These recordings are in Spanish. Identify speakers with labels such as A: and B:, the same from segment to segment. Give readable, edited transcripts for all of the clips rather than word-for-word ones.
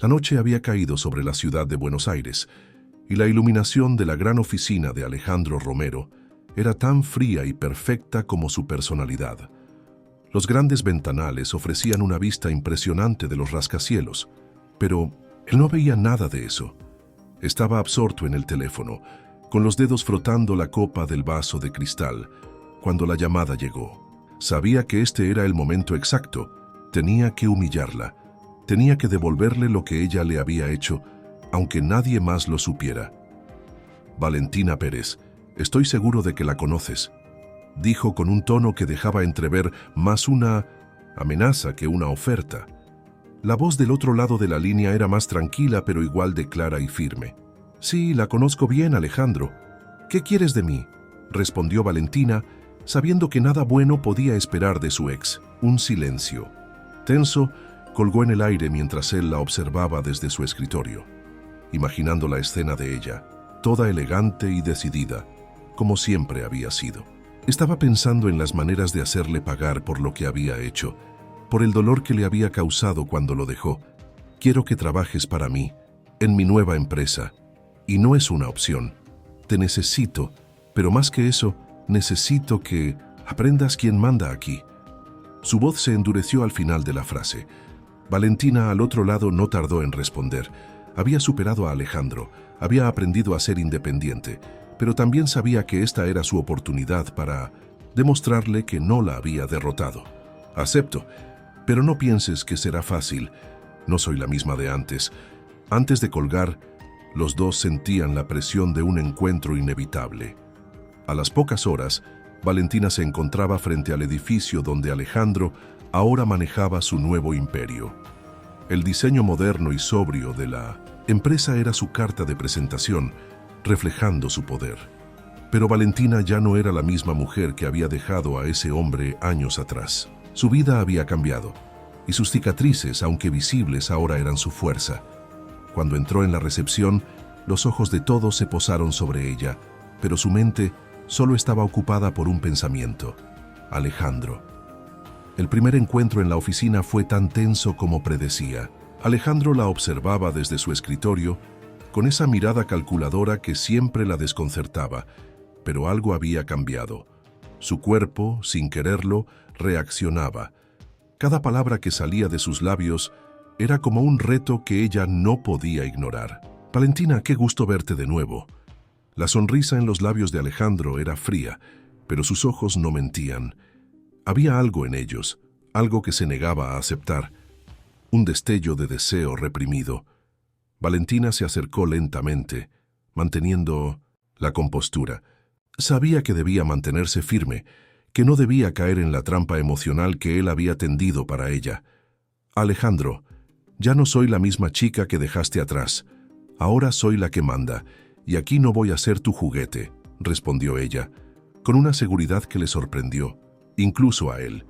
A: La noche había caído sobre la ciudad de Buenos Aires, y la iluminación de la gran oficina de Alejandro Romero era tan fría y perfecta como su personalidad. Los grandes ventanales ofrecían una vista impresionante de los rascacielos, pero él no veía nada de eso. Estaba absorto en el teléfono, con los dedos frotando la copa del vaso de cristal, cuando la llamada llegó. Sabía que este era el momento exacto. Tenía que humillarla. Tenía que devolverle lo que ella le había hecho, aunque nadie más lo supiera. Valentina Pérez, estoy seguro de que la conoces, dijo con un tono que dejaba entrever más una amenaza que una oferta. La voz del otro lado de la línea era más tranquila, pero igual de clara y firme. Sí, la conozco bien, Alejandro. ¿Qué quieres de mí?, respondió Valentina, sabiendo que nada bueno podía esperar de su ex. Un silencio tenso colgó en el aire mientras él la observaba desde su escritorio, imaginando la escena de ella, toda elegante y decidida, como siempre había sido. Estaba pensando en las maneras de hacerle pagar por lo que había hecho, por el dolor que le había causado cuando lo dejó. Quiero que trabajes para mí, en mi nueva empresa, y no es una opción. Te necesito, pero más que eso, necesito que aprendas quién manda aquí. Su voz se endureció al final de la frase. Valentina al otro lado no tardó en responder. Había superado a Alejandro, había aprendido a ser independiente, pero también sabía que esta era su oportunidad para demostrarle que no la había derrotado. Acepto, pero no pienses que será fácil. No soy la misma de antes. Antes de colgar, los dos sentían la presión de un encuentro inevitable. A las pocas horas, Valentina se encontraba frente al edificio donde Alejandro ahora manejaba su nuevo imperio. El diseño moderno y sobrio de la empresa era su carta de presentación, reflejando su poder. Pero Valentina ya no era la misma mujer que había dejado a ese hombre años atrás. Su vida había cambiado, y sus cicatrices, aunque visibles, ahora eran su fuerza. Cuando entró en la recepción, los ojos de todos se posaron sobre ella, pero su mente solo estaba ocupada por un pensamiento: Alejandro. El primer encuentro en la oficina fue tan tenso como predecía. Alejandro la observaba desde su escritorio, con esa mirada calculadora que siempre la desconcertaba, pero algo había cambiado. Su cuerpo, sin quererlo, reaccionaba. Cada palabra que salía de sus labios era como un reto que ella no podía ignorar. Valentina, qué gusto verte de nuevo. La sonrisa en los labios de Alejandro era fría, pero sus ojos no mentían. Había algo en ellos, algo que se negaba a aceptar, un destello de deseo reprimido. Valentina se acercó lentamente, manteniendo la compostura. Sabía que debía mantenerse firme, que no debía caer en la trampa emocional que él había tendido para ella. Alejandro, ya no soy la misma chica que dejaste atrás. Ahora soy la que manda, y aquí no voy a ser tu juguete, respondió ella, con una seguridad que le sorprendió, incluso a él.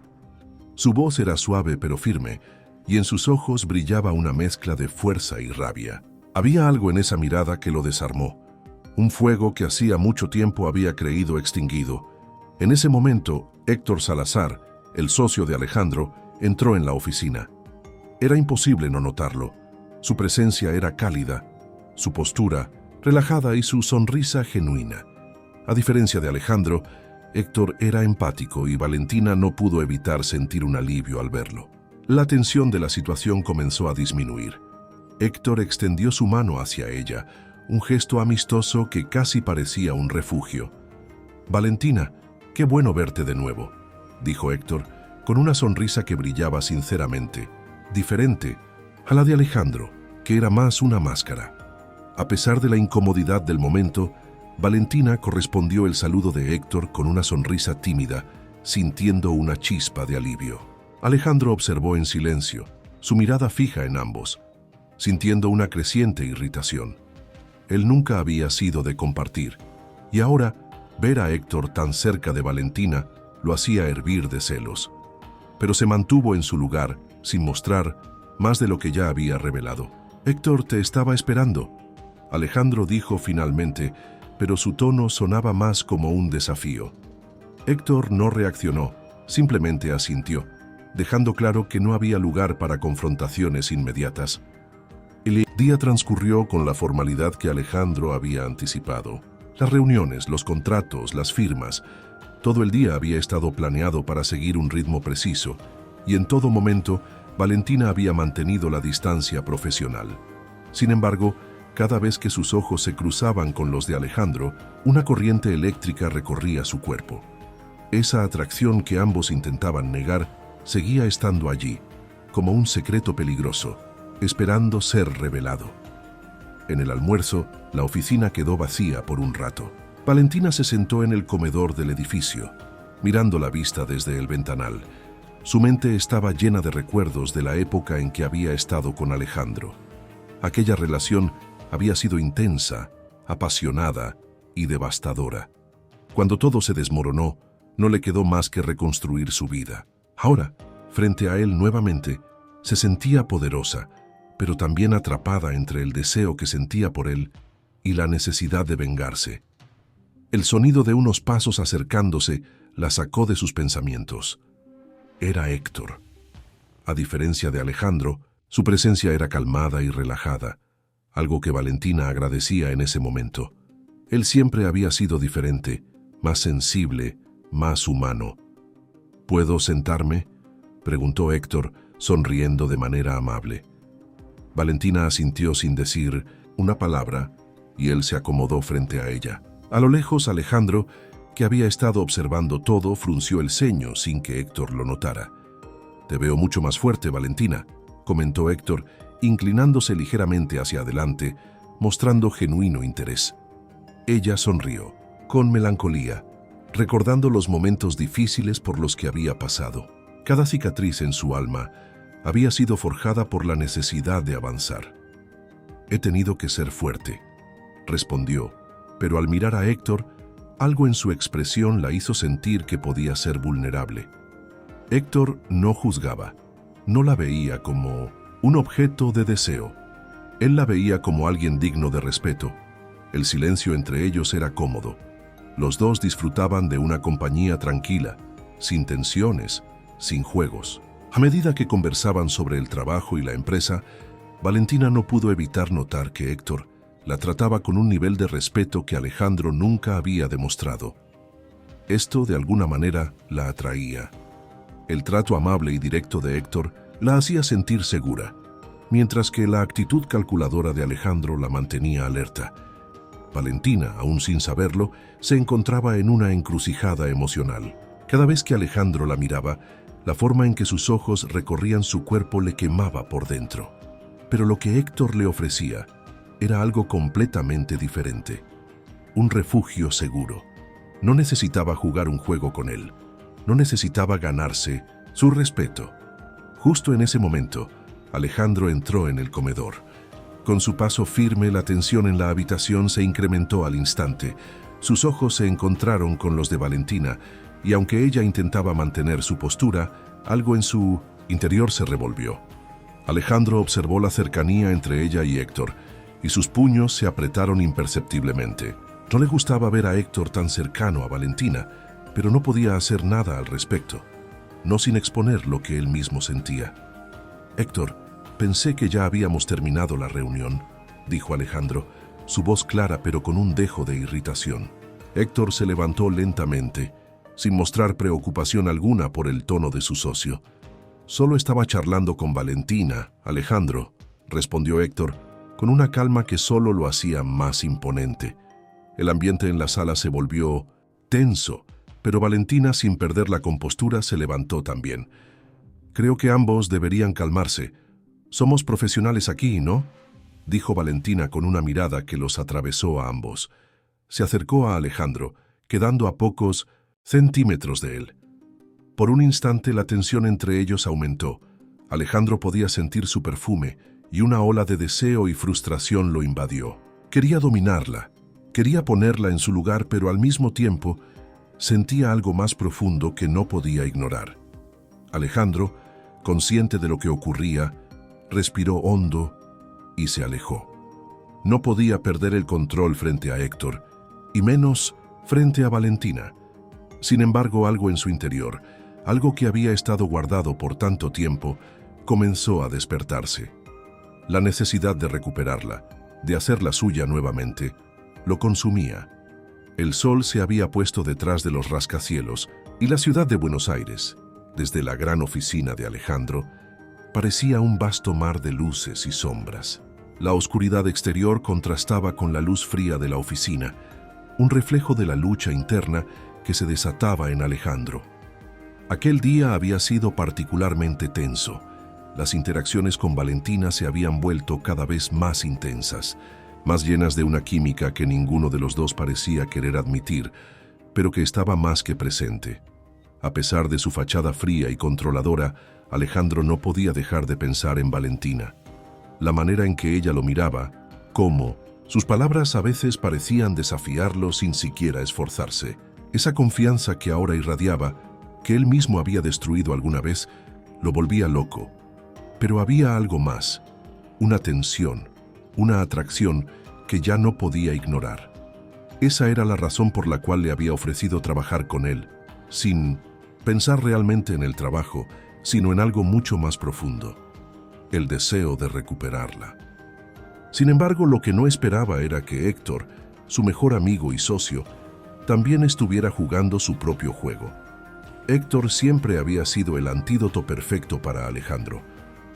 A: Su voz era suave pero firme, y en sus ojos brillaba una mezcla de fuerza y rabia. Había algo en esa mirada que lo desarmó, un fuego que hacía mucho tiempo había creído extinguido. En ese momento, Héctor Salazar, el socio de Alejandro, entró en la oficina. Era imposible no notarlo. Su presencia era cálida, su postura relajada y su sonrisa genuina. A diferencia de Alejandro, Héctor era empático y Valentina no pudo evitar sentir un alivio al verlo. La tensión de la situación comenzó a disminuir. Héctor extendió su mano hacia ella, un gesto amistoso que casi parecía un refugio. «Valentina, qué bueno verte de nuevo», dijo Héctor, con una sonrisa que brillaba sinceramente, diferente a la de Alejandro, que era más una máscara. A pesar de la incomodidad del momento, Valentina correspondió el saludo de Héctor con una sonrisa tímida, sintiendo una chispa de alivio. Alejandro observó en silencio, su mirada fija en ambos, sintiendo una creciente irritación. Él nunca había sido de compartir, y ahora, ver a Héctor tan cerca de Valentina lo hacía hervir de celos. Pero se mantuvo en su lugar, sin mostrar más de lo que ya había revelado. «Héctor te estaba esperando», Alejandro dijo finalmente, pero su tono sonaba más como un desafío. Héctor no reaccionó, simplemente asintió, dejando claro que no había lugar para confrontaciones inmediatas. El día transcurrió con la formalidad que Alejandro había anticipado. Las reuniones, los contratos, las firmas, todo el día había estado planeado para seguir un ritmo preciso, y en todo momento Valentina había mantenido la distancia profesional. Sin embargo, cada vez que sus ojos se cruzaban con los de Alejandro, una corriente eléctrica recorría su cuerpo. Esa atracción que ambos intentaban negar seguía estando allí, como un secreto peligroso, esperando ser revelado. En el almuerzo, la oficina quedó vacía por un rato. Valentina se sentó en el comedor del edificio, mirando la vista desde el ventanal. Su mente estaba llena de recuerdos de la época en que había estado con Alejandro. Aquella relación había sido intensa, apasionada y devastadora. Cuando todo se desmoronó, no le quedó más que reconstruir su vida. Ahora, frente a él nuevamente, se sentía poderosa, pero también atrapada entre el deseo que sentía por él y la necesidad de vengarse. El sonido de unos pasos acercándose la sacó de sus pensamientos. Era Héctor. A diferencia de Alejandro, su presencia era calmada y relajada, algo que Valentina agradecía en ese momento. Él siempre había sido diferente, más sensible, más humano. ¿Puedo sentarme?, preguntó Héctor, sonriendo de manera amable. Valentina asintió sin decir una palabra, y él se acomodó frente a ella. A lo lejos, Alejandro, que había estado observando todo, frunció el ceño sin que Héctor lo notara. «Te veo mucho más fuerte, Valentina», comentó Héctor, inclinándose ligeramente hacia adelante, mostrando genuino interés. Ella sonrió, con melancolía, recordando los momentos difíciles por los que había pasado. Cada cicatriz en su alma había sido forjada por la necesidad de avanzar. «He tenido que ser fuerte», respondió, pero al mirar a Héctor, algo en su expresión la hizo sentir que podía ser vulnerable. Héctor no juzgaba, no la veía como un objeto de deseo. Él la veía como alguien digno de respeto. El silencio entre ellos era cómodo. Los dos disfrutaban de una compañía tranquila, sin tensiones, sin juegos. A medida que conversaban sobre el trabajo y la empresa, Valentina no pudo evitar notar que Héctor la trataba con un nivel de respeto que Alejandro nunca había demostrado. Esto, de alguna manera, la atraía. El trato amable y directo de Héctor la hacía sentir segura, mientras que la actitud calculadora de Alejandro la mantenía alerta. Valentina, aún sin saberlo, se encontraba en una encrucijada emocional. Cada vez que Alejandro la miraba, la forma en que sus ojos recorrían su cuerpo le quemaba por dentro. Pero lo que Héctor le ofrecía era algo completamente diferente. Un refugio seguro. No necesitaba jugar un juego con él. No necesitaba ganarse su respeto. Justo en ese momento, Alejandro entró en el comedor. Con su paso firme, la tensión en la habitación se incrementó al instante. Sus ojos se encontraron con los de Valentina, y aunque ella intentaba mantener su postura, algo en su interior se revolvió. Alejandro observó la cercanía entre ella y Héctor, y sus puños se apretaron imperceptiblemente. No le gustaba ver a Héctor tan cercano a Valentina, pero no podía hacer nada al respecto, no sin exponer lo que él mismo sentía. «Héctor, pensé que ya habíamos terminado la reunión», dijo Alejandro, su voz clara pero con un dejo de irritación. Héctor se levantó lentamente, sin mostrar preocupación alguna por el tono de su socio. «Solo estaba charlando con Valentina, Alejandro», respondió Héctor, con una calma que solo lo hacía más imponente. El ambiente en la sala se volvió tenso, pero Valentina, sin perder la compostura, se levantó también. «Creo que ambos deberían calmarse. Somos profesionales aquí, ¿no?», dijo Valentina con una mirada que los atravesó a ambos. Se acercó a Alejandro, quedando a pocos centímetros de él. Por un instante la tensión entre ellos aumentó. Alejandro podía sentir su perfume, y una ola de deseo y frustración lo invadió. Quería dominarla, quería ponerla en su lugar, pero al mismo tiempo sentía algo más profundo que no podía ignorar. Alejandro, consciente de lo que ocurría, respiró hondo y se alejó. No podía perder el control frente a Héctor, y menos frente a Valentina. Sin embargo, algo en su interior, algo que había estado guardado por tanto tiempo, comenzó a despertarse. La necesidad de recuperarla, de hacerla suya nuevamente, lo consumía. El sol se había puesto detrás de los rascacielos y la ciudad de Buenos Aires, desde la gran oficina de Alejandro, parecía un vasto mar de luces y sombras. La oscuridad exterior contrastaba con la luz fría de la oficina, un reflejo de la lucha interna que se desataba en Alejandro. Aquel día había sido particularmente tenso. Las interacciones con Valentina se habían vuelto cada vez más intensas, más llenas de una química que ninguno de los dos parecía querer admitir, pero que estaba más que presente. A pesar de su fachada fría y controladora, Alejandro no podía dejar de pensar en Valentina. La manera en que ella lo miraba, cómo sus palabras a veces parecían desafiarlo sin siquiera esforzarse. Esa confianza que ahora irradiaba, que él mismo había destruido alguna vez, lo volvía loco. Pero había algo más, una tensión, una atracción que ya no podía ignorar. Esa era la razón por la cual le había ofrecido trabajar con él, sin pensar realmente en el trabajo, sino en algo mucho más profundo, el deseo de recuperarla. Sin embargo, lo que no esperaba era que Héctor, su mejor amigo y socio, también estuviera jugando su propio juego. Héctor siempre había sido el antídoto perfecto para Alejandro,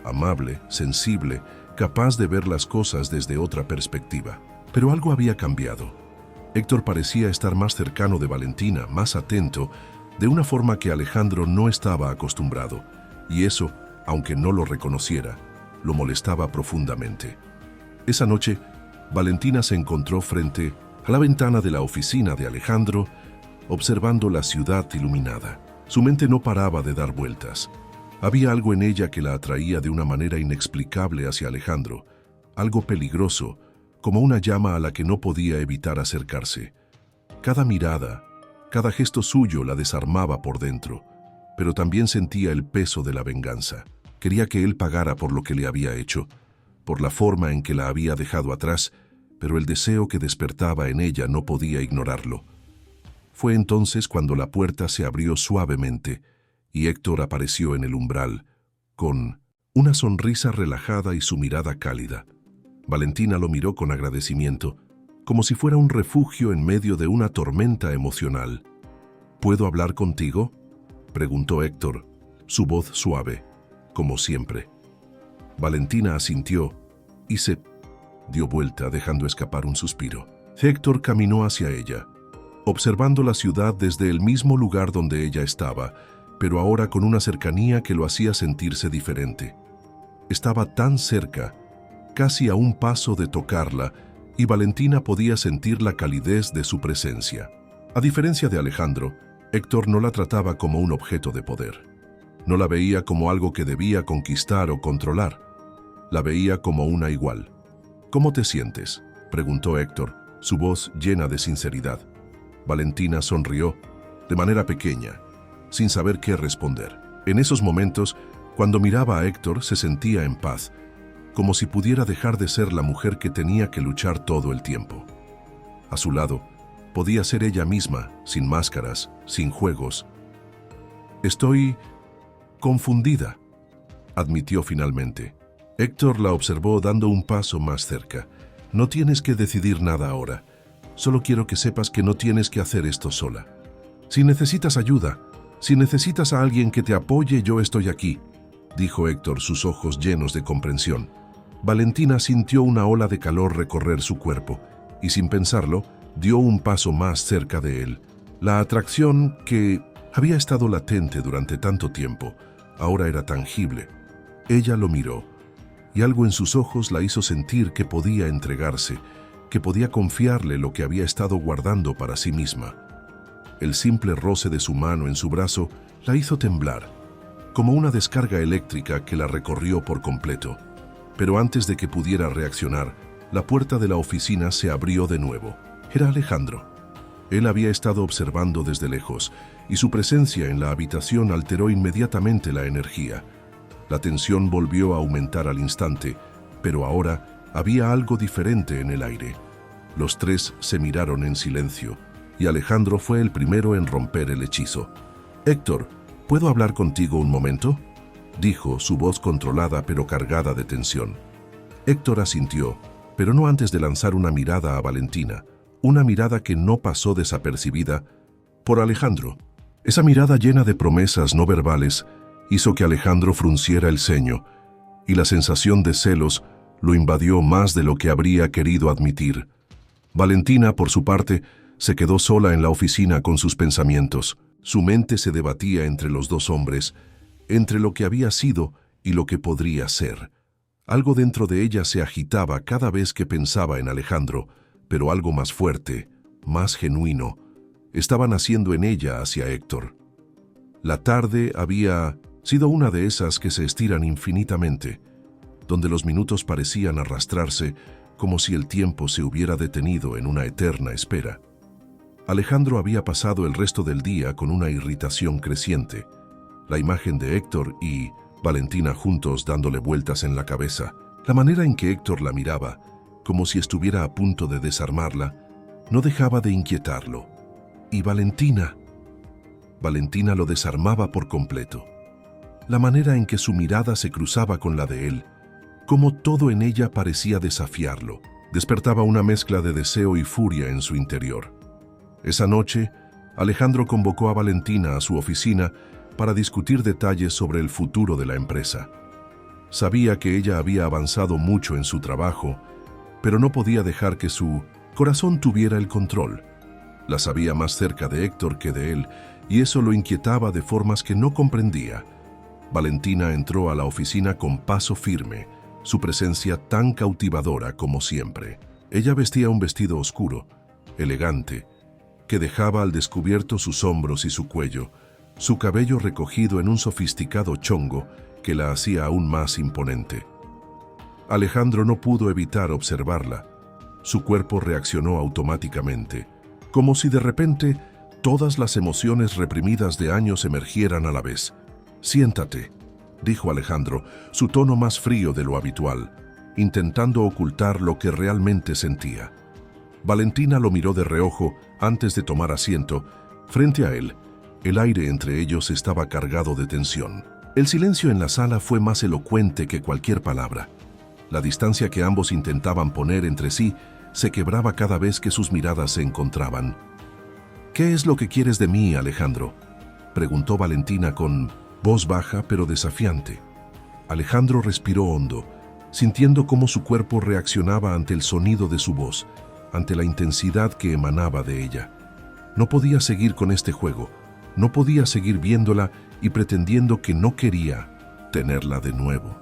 A: amable, sensible, capaz de ver las cosas desde otra perspectiva. Pero algo había cambiado. Héctor parecía estar más cercano de Valentina, más atento, de una forma que Alejandro no estaba acostumbrado, y eso, aunque no lo reconociera, lo molestaba profundamente. Esa noche, Valentina se encontró frente a la ventana de la oficina de Alejandro, observando la ciudad iluminada. Su mente no paraba de dar vueltas. Había algo en ella que la atraía de una manera inexplicable hacia Alejandro, algo peligroso, como una llama a la que no podía evitar acercarse. Cada mirada, cada gesto suyo la desarmaba por dentro, pero también sentía el peso de la venganza. Quería que él pagara por lo que le había hecho, por la forma en que la había dejado atrás, pero el deseo que despertaba en ella no podía ignorarlo. Fue entonces cuando la puerta se abrió suavemente y Héctor apareció en el umbral, con una sonrisa relajada y su mirada cálida. Valentina lo miró con agradecimiento, como si fuera un refugio en medio de una tormenta emocional. ¿Puedo hablar contigo?, preguntó Héctor, su voz suave, como siempre. Valentina asintió y se dio vuelta dejando escapar un suspiro. Héctor caminó hacia ella, observando la ciudad desde el mismo lugar donde ella estaba, pero ahora con una cercanía que lo hacía sentirse diferente. Estaba tan cerca, casi a un paso de tocarla, y Valentina podía sentir la calidez de su presencia. A diferencia de Alejandro, Héctor no la trataba como un objeto de poder. No la veía como algo que debía conquistar o controlar. La veía como una igual. ¿Cómo te sientes?, preguntó Héctor, su voz llena de sinceridad. Valentina sonrió, de manera pequeña, sin saber qué responder. En esos momentos, cuando miraba a Héctor, se sentía en paz, como si pudiera dejar de ser la mujer que tenía que luchar todo el tiempo. A su lado, podía ser ella misma, sin máscaras, sin juegos. Estoy confundida, admitió finalmente. Héctor la observó dando un paso más cerca. No tienes que decidir nada ahora. Solo quiero que sepas que no tienes que hacer esto sola. Si necesitas ayuda, si necesitas a alguien que te apoye, yo estoy aquí, dijo Héctor, sus ojos llenos de comprensión. Valentina sintió una ola de calor recorrer su cuerpo y, sin pensarlo, dio un paso más cerca de él. La atracción que había estado latente durante tanto tiempo ahora era tangible. Ella lo miró y algo en sus ojos la hizo sentir que podía entregarse, que podía confiarle lo que había estado guardando para sí misma. El simple roce de su mano en su brazo la hizo temblar, como una descarga eléctrica que la recorrió por completo. Pero antes de que pudiera reaccionar, la puerta de la oficina se abrió de nuevo. Era Alejandro. Él había estado observando desde lejos, y su presencia en la habitación alteró inmediatamente la energía. La tensión volvió a aumentar al instante, pero ahora había algo diferente en el aire. Los tres se miraron en silencio, y Alejandro fue el primero en romper el hechizo. «Héctor, ¿puedo hablar contigo un momento?», dijo, su voz controlada pero cargada de tensión. Héctor asintió, pero no antes de lanzar una mirada a Valentina, una mirada que no pasó desapercibida por Alejandro. Esa mirada llena de promesas no verbales hizo que Alejandro frunciera el ceño, y la sensación de celos lo invadió más de lo que habría querido admitir. Valentina, por su parte, se quedó sola en la oficina con sus pensamientos. Su mente se debatía entre los dos hombres, entre lo que había sido y lo que podría ser. Algo dentro de ella se agitaba cada vez que pensaba en Alejandro, pero algo más fuerte, más genuino, estaba naciendo en ella hacia Héctor. La tarde había sido una de esas que se estiran infinitamente, donde los minutos parecían arrastrarse como si el tiempo se hubiera detenido en una eterna espera. Alejandro había pasado el resto del día con una irritación creciente. La imagen de Héctor y Valentina juntos dándole vueltas en la cabeza, la manera en que Héctor la miraba, como si estuviera a punto de desarmarla, no dejaba de inquietarlo. Y Valentina lo desarmaba por completo. La manera en que su mirada se cruzaba con la de él, como todo en ella parecía desafiarlo, despertaba una mezcla de deseo y furia en su interior. Esa noche, Alejandro convocó a Valentina a su oficina para discutir detalles sobre el futuro de la empresa. Sabía que ella había avanzado mucho en su trabajo, pero no podía dejar que su corazón tuviera el control. La sabía más cerca de Héctor que de él, y eso lo inquietaba de formas que no comprendía. Valentina entró a la oficina con paso firme, su presencia tan cautivadora como siempre. Ella vestía un vestido oscuro, elegante, que dejaba al descubierto sus hombros y su cuello, su cabello recogido en un sofisticado chongo que la hacía aún más imponente. Alejandro no pudo evitar observarla. Su cuerpo reaccionó automáticamente, como si de repente todas las emociones reprimidas de años emergieran a la vez. «Siéntate», dijo Alejandro, su tono más frío de lo habitual, intentando ocultar lo que realmente sentía. Valentina lo miró de reojo antes de tomar asiento. Frente a él, el aire entre ellos estaba cargado de tensión. El silencio en la sala fue más elocuente que cualquier palabra. La distancia que ambos intentaban poner entre sí se quebraba cada vez que sus miradas se encontraban. «¿Qué es lo que quieres de mí, Alejandro?», preguntó Valentina con voz baja pero desafiante. Alejandro respiró hondo, sintiendo cómo su cuerpo reaccionaba ante el sonido de su voz, ante la intensidad que emanaba de ella. No podía seguir con este juego, no podía seguir viéndola y pretendiendo que no quería tenerla de nuevo.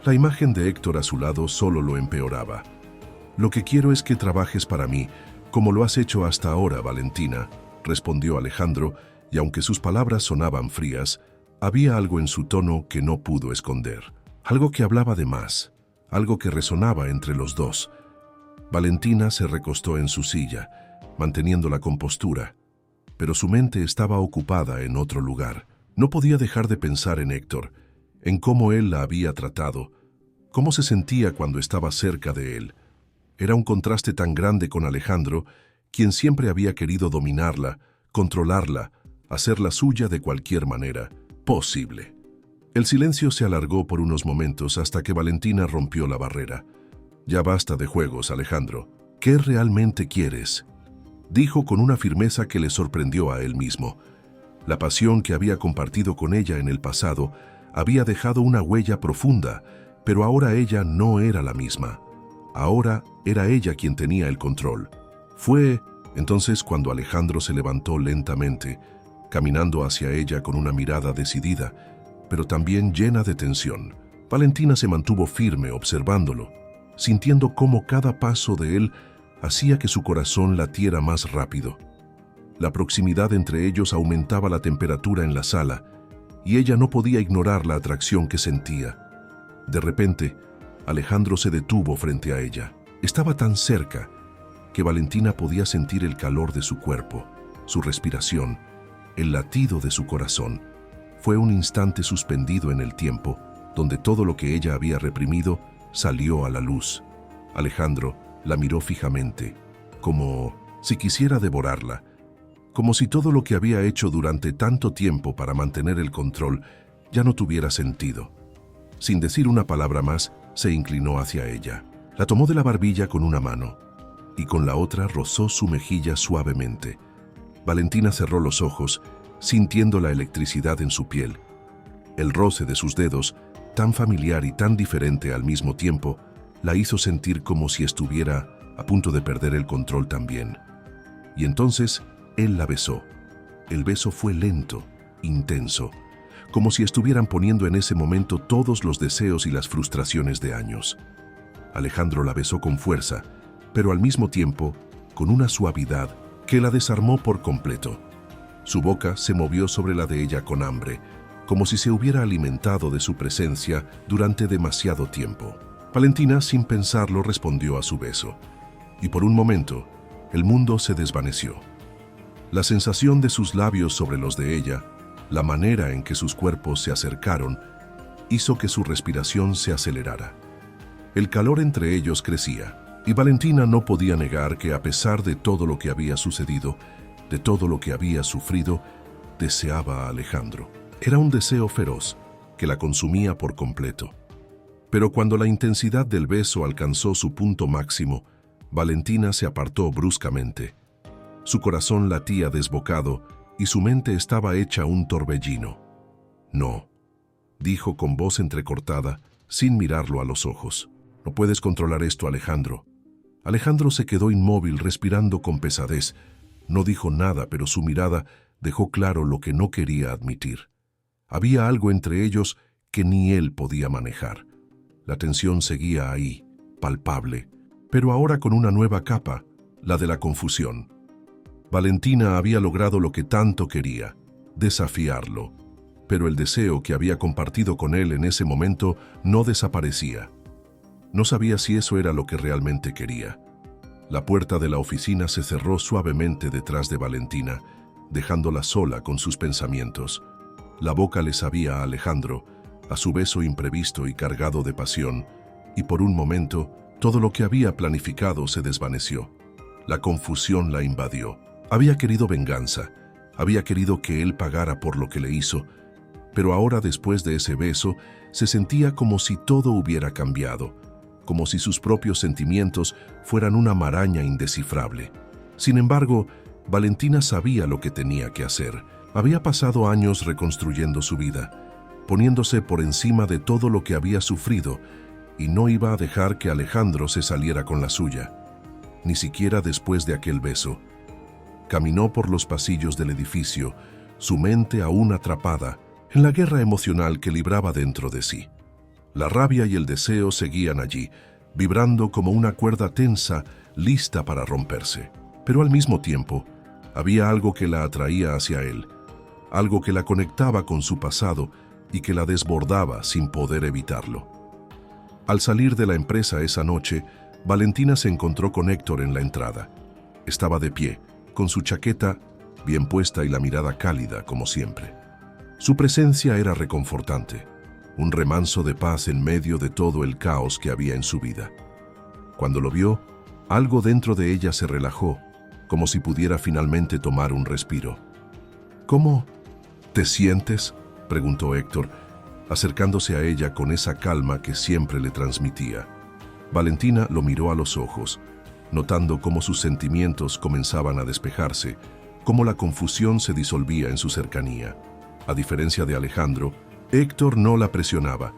A: La imagen de Héctor a su lado solo lo empeoraba. «Lo que quiero es que trabajes para mí, como lo has hecho hasta ahora, Valentina», respondió Alejandro, y aunque sus palabras sonaban frías, había algo en su tono que no pudo esconder. Algo que hablaba de más, algo que resonaba entre los dos. Valentina se recostó en su silla, manteniendo la compostura, pero su mente estaba ocupada en otro lugar. No podía dejar de pensar en Héctor, en cómo él la había tratado, cómo se sentía cuando estaba cerca de él. Era un contraste tan grande con Alejandro, quien siempre había querido dominarla, controlarla, hacerla suya de cualquier manera posible. El silencio se alargó por unos momentos hasta que Valentina rompió la barrera. «Ya basta de juegos, Alejandro. ¿Qué realmente quieres?», dijo con una firmeza que le sorprendió a él mismo. La pasión que había compartido con ella en el pasado había dejado una huella profunda, pero ahora ella no era la misma. Ahora era ella quien tenía el control. Fue entonces cuando Alejandro se levantó lentamente, caminando hacia ella con una mirada decidida, pero también llena de tensión. Valentina se mantuvo firme observándolo, sintiendo cómo cada paso de él hacía que su corazón latiera más rápido. La proximidad entre ellos aumentaba la temperatura en la sala, y ella no podía ignorar la atracción que sentía. De repente, Alejandro se detuvo frente a ella. Estaba tan cerca que Valentina podía sentir el calor de su cuerpo, su respiración, el latido de su corazón. Fue un instante suspendido en el tiempo, donde todo lo que ella había reprimido salió a la luz. Alejandro la miró fijamente, como si quisiera devorarla, como si todo lo que había hecho durante tanto tiempo para mantener el control ya no tuviera sentido. Sin decir una palabra más, se inclinó hacia ella. La tomó de la barbilla con una mano y con la otra rozó su mejilla suavemente. Valentina cerró los ojos, sintiendo la electricidad en su piel. El roce de sus dedos, tan familiar y tan diferente al mismo tiempo, la hizo sentir como si estuviera a punto de perder el control también. Y entonces él la besó. El beso fue lento, intenso, como si estuvieran poniendo en ese momento todos los deseos y las frustraciones de años. Alejandro la besó con fuerza, pero al mismo tiempo con una suavidad que la desarmó por completo. Su boca se movió sobre la de ella con hambre, como si se hubiera alimentado de su presencia durante demasiado tiempo. Valentina, sin pensarlo, respondió a su beso, y por un momento, el mundo se desvaneció. La sensación de sus labios sobre los de ella, la manera en que sus cuerpos se acercaron, hizo que su respiración se acelerara. El calor entre ellos crecía, y Valentina no podía negar que a pesar de todo lo que había sucedido, de todo lo que había sufrido, deseaba a Alejandro. Era un deseo feroz, que la consumía por completo. Pero cuando la intensidad del beso alcanzó su punto máximo, Valentina se apartó bruscamente. Su corazón latía desbocado y su mente estaba hecha un torbellino. «No», dijo con voz entrecortada, sin mirarlo a los ojos. «No puedes controlar esto, Alejandro». Alejandro se quedó inmóvil, respirando con pesadez. No dijo nada, pero su mirada dejó claro lo que no quería admitir. Había algo entre ellos que ni él podía manejar. La tensión seguía ahí, palpable, pero ahora con una nueva capa, la de la confusión. Valentina había logrado lo que tanto quería, desafiarlo, pero el deseo que había compartido con él en ese momento no desaparecía. No sabía si eso era lo que realmente quería. La puerta de la oficina se cerró suavemente detrás de Valentina, dejándola sola con sus pensamientos. La boca le sabía a Alejandro, a su beso imprevisto y cargado de pasión, y por un momento todo lo que había planificado se desvaneció. La confusión la invadió. Había querido venganza, había querido que él pagara por lo que le hizo, pero ahora, después de ese beso, se sentía como si todo hubiera cambiado, como si sus propios sentimientos fueran una maraña indescifrable. Sin embargo, Valentina sabía lo que tenía que hacer. Había pasado años reconstruyendo su vida, poniéndose por encima de todo lo que había sufrido, y no iba a dejar que Alejandro se saliera con la suya, ni siquiera después de aquel beso. Caminó por los pasillos del edificio, su mente aún atrapada en la guerra emocional que libraba dentro de sí. La rabia y el deseo seguían allí, vibrando como una cuerda tensa, lista para romperse. Pero al mismo tiempo, había algo que la atraía hacia él, algo que la conectaba con su pasado y que la desbordaba sin poder evitarlo. Al salir de la empresa esa noche, Valentina se encontró con Héctor en la entrada. Estaba de pie, con su chaqueta bien puesta y la mirada cálida como siempre. Su presencia era reconfortante, un remanso de paz en medio de todo el caos que había en su vida. Cuando lo vio, algo dentro de ella se relajó, como si pudiera finalmente tomar un respiro. «¿Cómo te sientes?», preguntó Héctor, acercándose a ella con esa calma que siempre le transmitía. Valentina lo miró a los ojos, notando cómo sus sentimientos comenzaban a despejarse, cómo la confusión se disolvía en su cercanía. A diferencia de Alejandro, Héctor no la presionaba.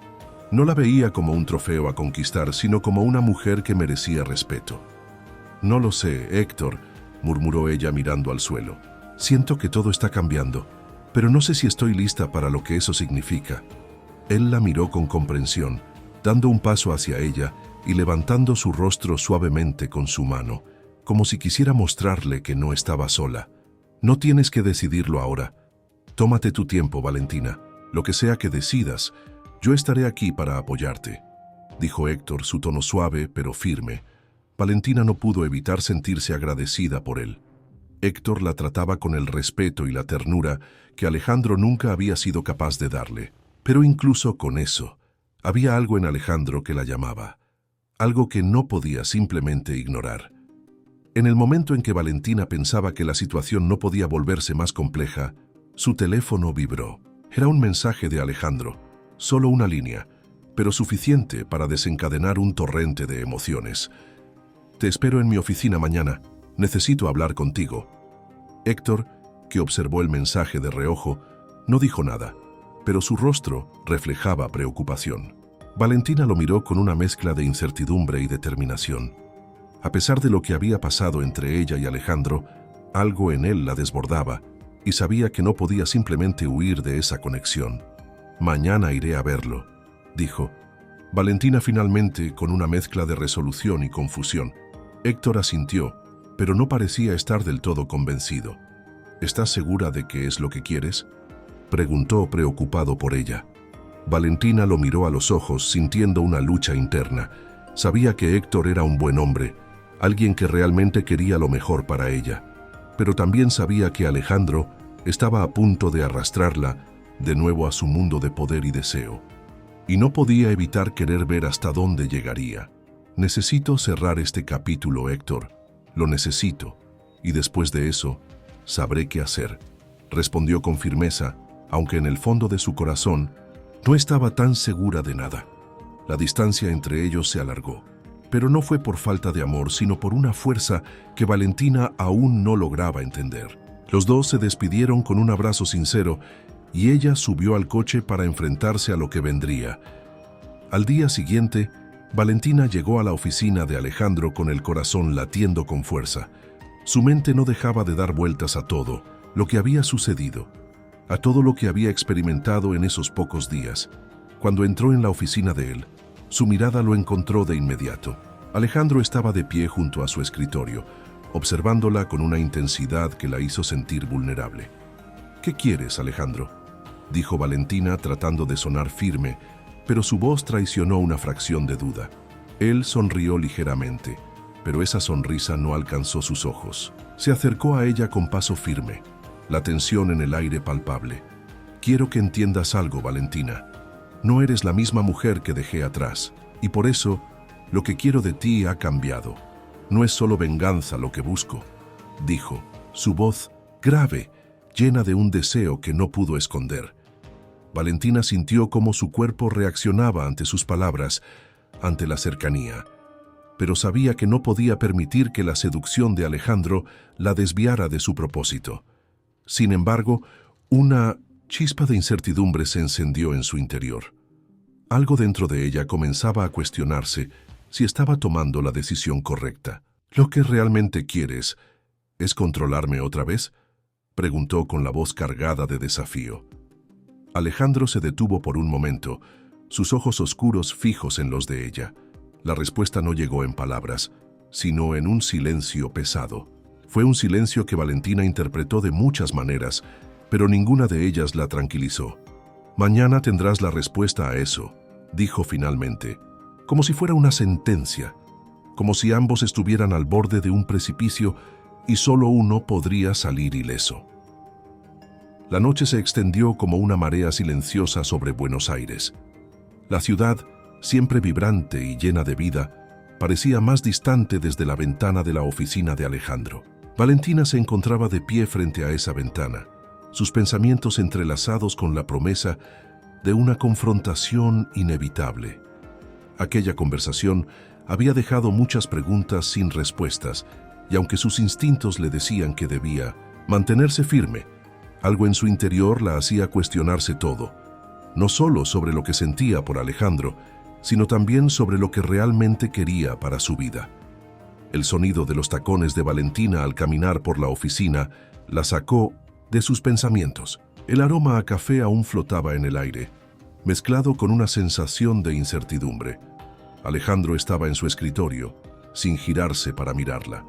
A: No la veía como un trofeo a conquistar, sino como una mujer que merecía respeto. «No lo sé, Héctor», murmuró ella mirando al suelo. «Siento que todo está cambiando, pero no sé si estoy lista para lo que eso significa». Él la miró con comprensión, dando un paso hacia ella y levantando su rostro suavemente con su mano, como si quisiera mostrarle que no estaba sola. «No tienes que decidirlo ahora. Tómate tu tiempo, Valentina. Lo que sea que decidas, yo estaré aquí para apoyarte», dijo Héctor, su tono suave pero firme. Valentina no pudo evitar sentirse agradecida por él. Héctor la trataba con el respeto y la ternura que Alejandro nunca había sido capaz de darle. Pero incluso con eso, había algo en Alejandro que la llamaba, algo que no podía simplemente ignorar. En el momento en que Valentina pensaba que la situación no podía volverse más compleja, su teléfono vibró. Era un mensaje de Alejandro, solo una línea, pero suficiente para desencadenar un torrente de emociones. «Te espero en mi oficina mañana. Necesito hablar contigo». Héctor, que observó el mensaje de reojo, no dijo nada, pero su rostro reflejaba preocupación. Valentina lo miró con una mezcla de incertidumbre y determinación. A pesar de lo que había pasado entre ella y Alejandro, algo en él la desbordaba y sabía que no podía simplemente huir de esa conexión. «Mañana iré a verlo», dijo. Valentina finalmente, con una mezcla de resolución y confusión. Héctor asintió, pero no parecía estar del todo convencido. «¿Estás segura de que es lo que quieres?», preguntó preocupado por ella. Valentina lo miró a los ojos sintiendo una lucha interna. Sabía que Héctor era un buen hombre, alguien que realmente quería lo mejor para ella, pero también sabía que Alejandro estaba a punto de arrastrarla de nuevo a su mundo de poder y deseo. Y no podía evitar querer ver hasta dónde llegaría. «Necesito cerrar este capítulo, Héctor. Lo necesito, y después de eso, sabré qué hacer», respondió con firmeza, aunque en el fondo de su corazón no estaba tan segura de nada. La distancia entre ellos se alargó, pero no fue por falta de amor, sino por una fuerza que Valentina aún no lograba entender. Los dos se despidieron con un abrazo sincero y ella subió al coche para enfrentarse a lo que vendría. Al día siguiente, Valentina llegó a la oficina de Alejandro con el corazón latiendo con fuerza. Su mente no dejaba de dar vueltas a todo lo que había sucedido, a todo lo que había experimentado en esos pocos días. Cuando entró en la oficina de él, su mirada lo encontró de inmediato. Alejandro estaba de pie junto a su escritorio, observándola con una intensidad que la hizo sentir vulnerable. «¿Qué quieres, Alejandro?», dijo Valentina tratando de sonar firme, pero su voz traicionó una fracción de duda. Él sonrió ligeramente, pero esa sonrisa no alcanzó sus ojos. Se acercó a ella con paso firme, la tensión en el aire palpable. «Quiero que entiendas algo, Valentina. No eres la misma mujer que dejé atrás, y por eso lo que quiero de ti ha cambiado. No es solo venganza lo que busco», dijo, su voz grave, llena de un deseo que no pudo esconder. Valentina sintió cómo su cuerpo reaccionaba ante sus palabras, ante la cercanía, pero sabía que no podía permitir que la seducción de Alejandro la desviara de su propósito. Sin embargo, una chispa de incertidumbre se encendió en su interior. Algo dentro de ella comenzaba a cuestionarse si estaba tomando la decisión correcta. «¿Lo que realmente quieres es controlarme otra vez?», preguntó con la voz cargada de desafío. Alejandro se detuvo por un momento, sus ojos oscuros fijos en los de ella. La respuesta no llegó en palabras, sino en un silencio pesado. Fue un silencio que Valentina interpretó de muchas maneras, pero ninguna de ellas la tranquilizó. «Mañana tendrás la respuesta a eso», dijo finalmente, como si fuera una sentencia, como si ambos estuvieran al borde de un precipicio y solo uno podría salir ileso. La noche se extendió como una marea silenciosa sobre Buenos Aires. La ciudad, siempre vibrante y llena de vida, parecía más distante desde la ventana de la oficina de Alejandro. Valentina se encontraba de pie frente a esa ventana, sus pensamientos entrelazados con la promesa de una confrontación inevitable. Aquella conversación había dejado muchas preguntas sin respuestas, y aunque sus instintos le decían que debía mantenerse firme, algo en su interior la hacía cuestionarse todo, no solo sobre lo que sentía por Alejandro, sino también sobre lo que realmente quería para su vida. El sonido de los tacones de Valentina al caminar por la oficina la sacó de sus pensamientos. El aroma a café aún flotaba en el aire, mezclado con una sensación de incertidumbre. Alejandro estaba en su escritorio, sin girarse para mirarla.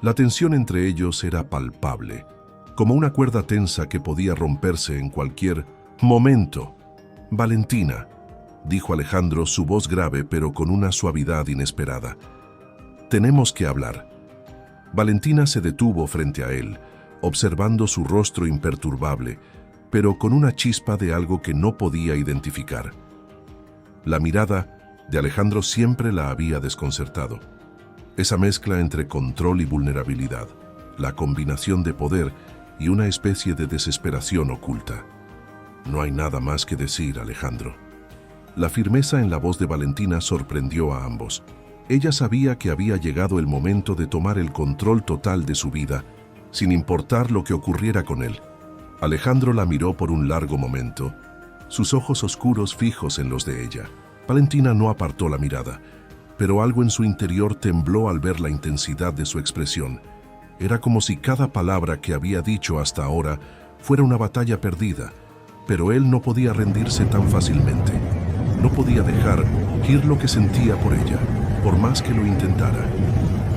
A: La tensión entre ellos era palpable, como una cuerda tensa que podía romperse en cualquier momento. «Valentina», dijo Alejandro, su voz grave pero con una suavidad inesperada. «Tenemos que hablar». Valentina se detuvo frente a él, observando su rostro imperturbable, pero con una chispa de algo que no podía identificar. La mirada de Alejandro siempre la había desconcertado. Esa mezcla entre control y vulnerabilidad, la combinación de poder y una especie de desesperación oculta. «No hay nada más que decir, Alejandro», La firmeza en la voz de Valentina sorprendió a ambos. Ella sabía que había llegado el momento de tomar el control total de su vida, sin importar lo que ocurriera con él. Alejandro la miró por un largo momento, sus ojos oscuros fijos en los de ella. Valentina no apartó la mirada, pero algo en su interior tembló al ver la intensidad de su expresión. Era como si cada palabra que había dicho hasta ahora fuera una batalla perdida, pero él no podía rendirse tan fácilmente. No podía dejar ir lo que sentía por ella, por más que lo intentara.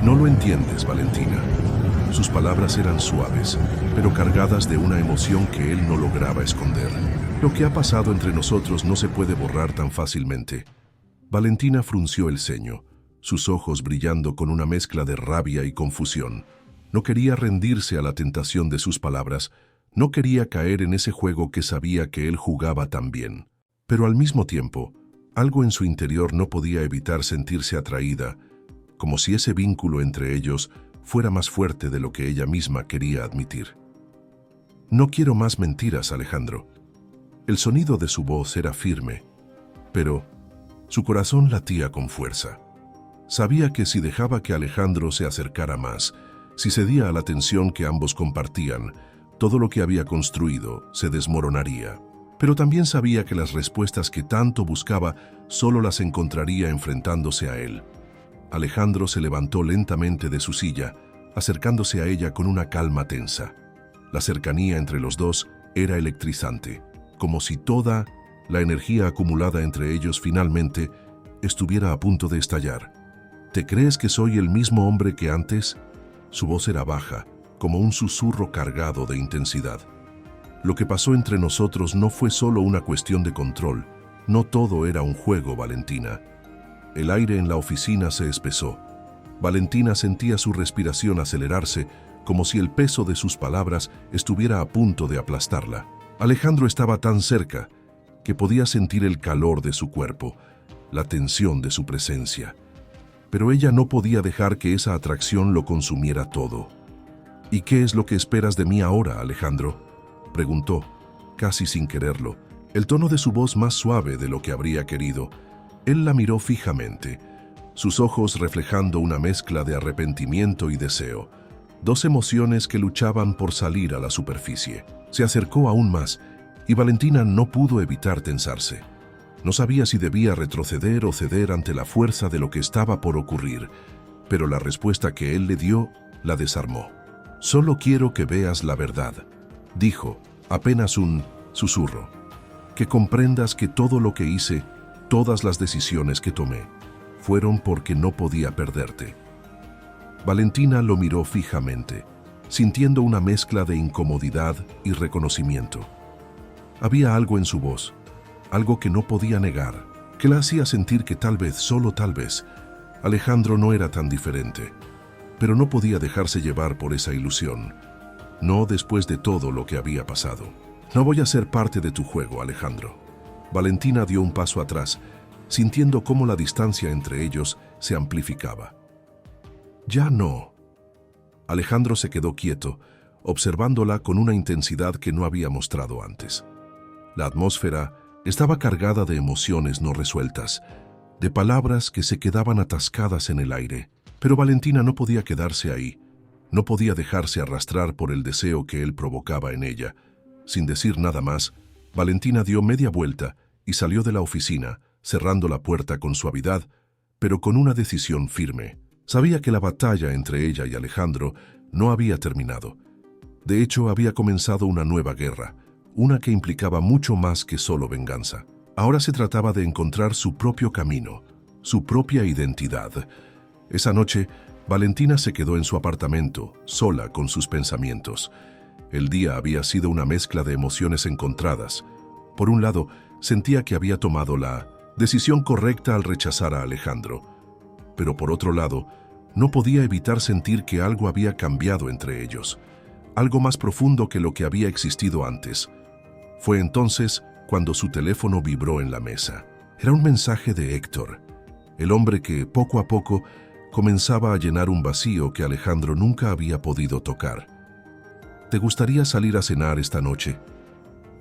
A: No lo entiendes, Valentina. Sus palabras eran suaves, pero cargadas de una emoción que él no lograba esconder. Lo que ha pasado entre nosotros no se puede borrar tan fácilmente. Valentina frunció el ceño, sus ojos brillando con una mezcla de rabia y confusión. No quería rendirse a la tentación de sus palabras, no quería caer en ese juego que sabía que él jugaba tan bien. Pero al mismo tiempo, algo en su interior no podía evitar sentirse atraída, como si ese vínculo entre ellos fuera más fuerte de lo que ella misma quería admitir. No quiero más mentiras, Alejandro. El sonido de su voz era firme, pero su corazón latía con fuerza. Sabía que si dejaba que Alejandro se acercara más, si cedía a la tensión que ambos compartían, todo lo que había construido se desmoronaría. Pero también sabía que las respuestas que tanto buscaba solo las encontraría enfrentándose a él. Alejandro se levantó lentamente de su silla, acercándose a ella con una calma tensa. La cercanía entre los dos era electrizante, como si toda la energía acumulada entre ellos finalmente estuviera a punto de estallar. ¿Te crees que soy el mismo hombre que antes? Su voz era baja, como un susurro cargado de intensidad. Lo que pasó entre nosotros no fue solo una cuestión de control, no todo era un juego, Valentina. El aire en la oficina se espesó. Valentina sentía su respiración acelerarse, como si el peso de sus palabras estuviera a punto de aplastarla. Alejandro estaba tan cerca que podía sentir el calor de su cuerpo, la tensión de su presencia. Pero ella no podía dejar que esa atracción lo consumiera todo. ¿Y qué es lo que esperas de mí ahora, Alejandro?, preguntó, casi sin quererlo, el tono de su voz más suave de lo que habría querido. Él la miró fijamente, sus ojos reflejando una mezcla de arrepentimiento y deseo, dos emociones que luchaban por salir a la superficie. Se acercó aún más, y Valentina no pudo evitar tensarse. No sabía si debía retroceder o ceder ante la fuerza de lo que estaba por ocurrir, pero la respuesta que él le dio la desarmó. «Solo quiero que veas la verdad», dijo, apenas un susurro. «Que comprendas que todo lo que hice, todas las decisiones que tomé, fueron porque no podía perderte». Valentina lo miró fijamente, sintiendo una mezcla de incomodidad y reconocimiento. Había algo en su voz, algo que no podía negar, que la hacía sentir que tal vez, solo tal vez, Alejandro no era tan diferente. Pero no podía dejarse llevar por esa ilusión. No después de todo lo que había pasado. «No voy a ser parte de tu juego, Alejandro». Valentina dio un paso atrás, sintiendo cómo la distancia entre ellos se amplificaba. «Ya no». Alejandro se quedó quieto, observándola con una intensidad que no había mostrado antes. La atmósfera estaba cargada de emociones no resueltas, de palabras que se quedaban atascadas en el aire. Pero Valentina no podía quedarse ahí, no podía dejarse arrastrar por el deseo que él provocaba en ella. Sin decir nada más, Valentina dio media vuelta y salió de la oficina, cerrando la puerta con suavidad, pero con una decisión firme. Sabía que la batalla entre ella y Alejandro no había terminado. De hecho, había comenzado una nueva guerra, una que implicaba mucho más que solo venganza. Ahora se trataba de encontrar su propio camino, su propia identidad. Esa noche, Valentina se quedó en su apartamento, sola con sus pensamientos. El día había sido una mezcla de emociones encontradas. Por un lado, sentía que había tomado la decisión correcta al rechazar a Alejandro. Pero por otro lado, no podía evitar sentir que algo había cambiado entre ellos, algo más profundo que lo que había existido antes. Fue entonces cuando su teléfono vibró en la mesa. Era un mensaje de Héctor, el hombre que, poco a poco, comenzaba a llenar un vacío que Alejandro nunca había podido tocar. «¿Te gustaría salir a cenar esta noche?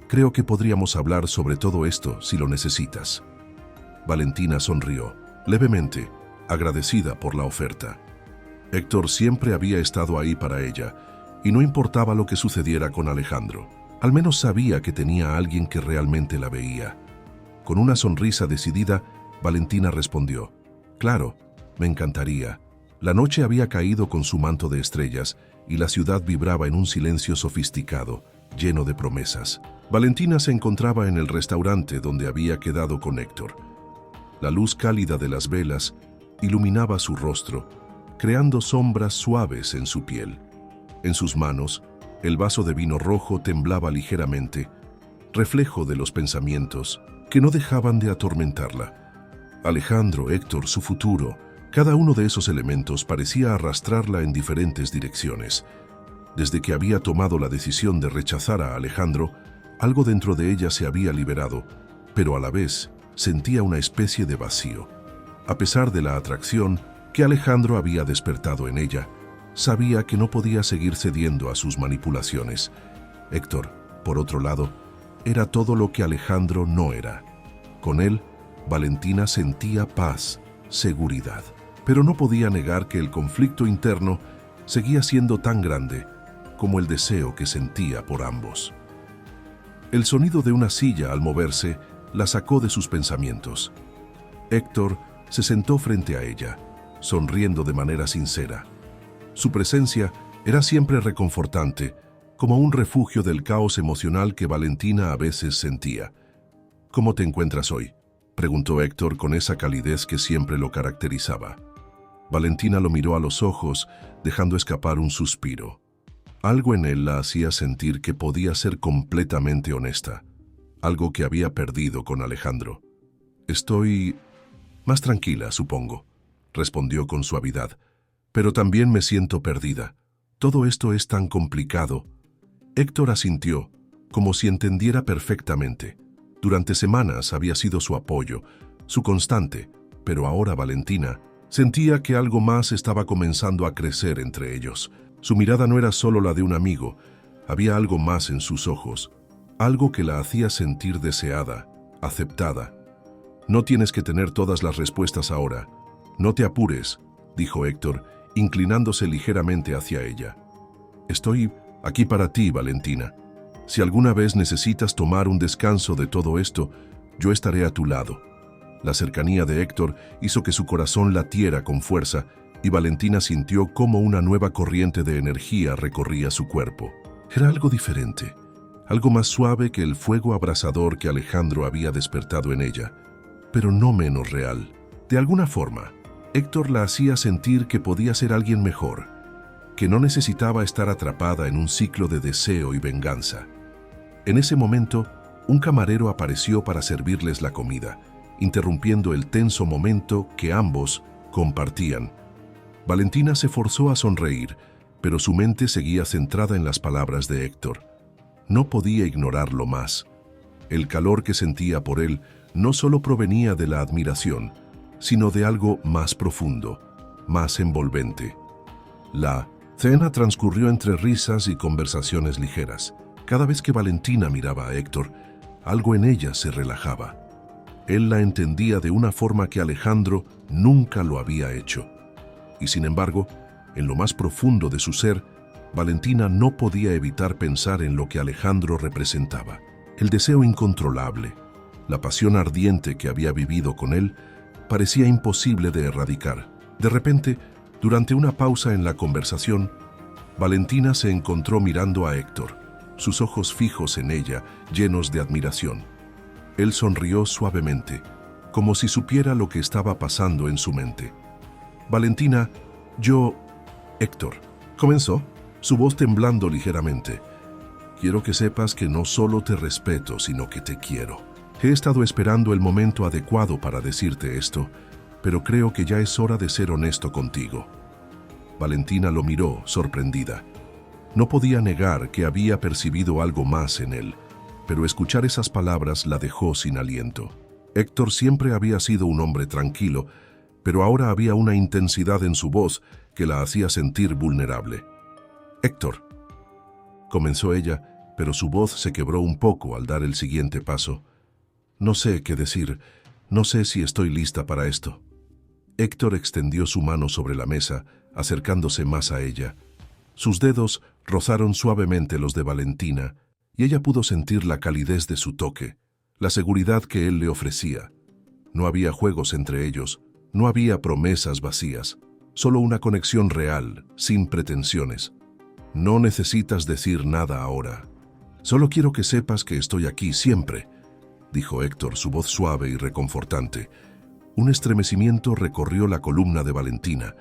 A: Creo que podríamos hablar sobre todo esto si lo necesitas». Valentina sonrió, levemente, agradecida por la oferta. Héctor siempre había estado ahí para ella, y no importaba lo que sucediera con Alejandro. Al menos sabía que tenía a alguien que realmente la veía. Con una sonrisa decidida, Valentina respondió: «Claro, me encantaría». La noche había caído con su manto de estrellas y la ciudad vibraba en un silencio sofisticado, lleno de promesas. Valentina se encontraba en el restaurante donde había quedado con Héctor. La luz cálida de las velas iluminaba su rostro, creando sombras suaves en su piel. En sus manos, el vaso de vino rojo temblaba ligeramente, reflejo de los pensamientos que no dejaban de atormentarla. Alejandro, Héctor, su futuro, cada uno de esos elementos parecía arrastrarla en diferentes direcciones. Desde que había tomado la decisión de rechazar a Alejandro, algo dentro de ella se había liberado, pero a la vez sentía una especie de vacío. A pesar de la atracción que Alejandro había despertado en ella, sabía que no podía seguir cediendo a sus manipulaciones. Héctor, por otro lado, era todo lo que Alejandro no era. Con él, Valentina sentía paz, seguridad, pero no podía negar que el conflicto interno seguía siendo tan grande como el deseo que sentía por ambos. El sonido de una silla al moverse la sacó de sus pensamientos. Héctor se sentó frente a ella, sonriendo de manera sincera. Su presencia era siempre reconfortante, como un refugio del caos emocional que Valentina a veces sentía. «¿Cómo te encuentras hoy?», preguntó Héctor con esa calidez que siempre lo caracterizaba. Valentina lo miró a los ojos, dejando escapar un suspiro. Algo en él la hacía sentir que podía ser completamente honesta, algo que había perdido con Alejandro. «Estoy más tranquila, supongo», respondió con suavidad, «pero también me siento perdida. Todo esto es tan complicado». Héctor asintió, como si entendiera perfectamente. Durante semanas había sido su apoyo, su constante, pero ahora Valentina sentía que algo más estaba comenzando a crecer entre ellos. Su mirada no era solo la de un amigo, había algo más en sus ojos, algo que la hacía sentir deseada, aceptada. «No tienes que tener todas las respuestas ahora. No te apures», dijo Héctor, inclinándose ligeramente hacia ella. «Estoy aquí para ti, Valentina. Si alguna vez necesitas tomar un descanso de todo esto, yo estaré a tu lado». La cercanía de Héctor hizo que su corazón latiera con fuerza y Valentina sintió cómo una nueva corriente de energía recorría su cuerpo. Era algo diferente, algo más suave que el fuego abrasador que Alejandro había despertado en ella, pero no menos real. De alguna forma, Héctor la hacía sentir que podía ser alguien mejor, que no necesitaba estar atrapada en un ciclo de deseo y venganza. En ese momento, un camarero apareció para servirles la comida, interrumpiendo el tenso momento que ambos compartían. Valentina se forzó a sonreír, pero su mente seguía centrada en las palabras de Héctor. No podía ignorarlo más. El calor que sentía por él no solo provenía de la admiración, sino de algo más profundo, más envolvente. La cena transcurrió entre risas y conversaciones ligeras. Cada vez que Valentina miraba a Héctor, algo en ella se relajaba. Él la entendía de una forma que Alejandro nunca lo había hecho. Y sin embargo, en lo más profundo de su ser, Valentina no podía evitar pensar en lo que Alejandro representaba. El deseo incontrolable, la pasión ardiente que había vivido con él, parecía imposible de erradicar. De repente, durante una pausa en la conversación, Valentina se encontró mirando a Héctor, sus ojos fijos en ella, llenos de admiración. Él sonrió suavemente, como si supiera lo que estaba pasando en su mente. «Valentina, Héctor», comenzó, su voz temblando ligeramente. «Quiero que sepas que no solo te respeto, sino que te quiero. He estado esperando el momento adecuado para decirte esto, pero creo que ya es hora de ser honesto contigo». Valentina lo miró, sorprendida. No podía negar que había percibido algo más en él, pero escuchar esas palabras la dejó sin aliento. Héctor siempre había sido un hombre tranquilo, pero ahora había una intensidad en su voz que la hacía sentir vulnerable. «Héctor», comenzó ella, pero su voz se quebró un poco al dar el siguiente paso. «No sé qué decir. No sé si estoy lista para esto. Héctor extendió su mano sobre la mesa, acercándose más a ella. Sus dedos rozaron suavemente los de Valentina, y ella pudo sentir la calidez de su toque, la seguridad que él le ofrecía. No había juegos entre ellos, no había promesas vacías, solo una conexión real, sin pretensiones. No necesitas decir nada ahora. Solo quiero que sepas que estoy aquí siempre, dijo Héctor, su voz suave y reconfortante. Un estremecimiento recorrió la columna de Valentina.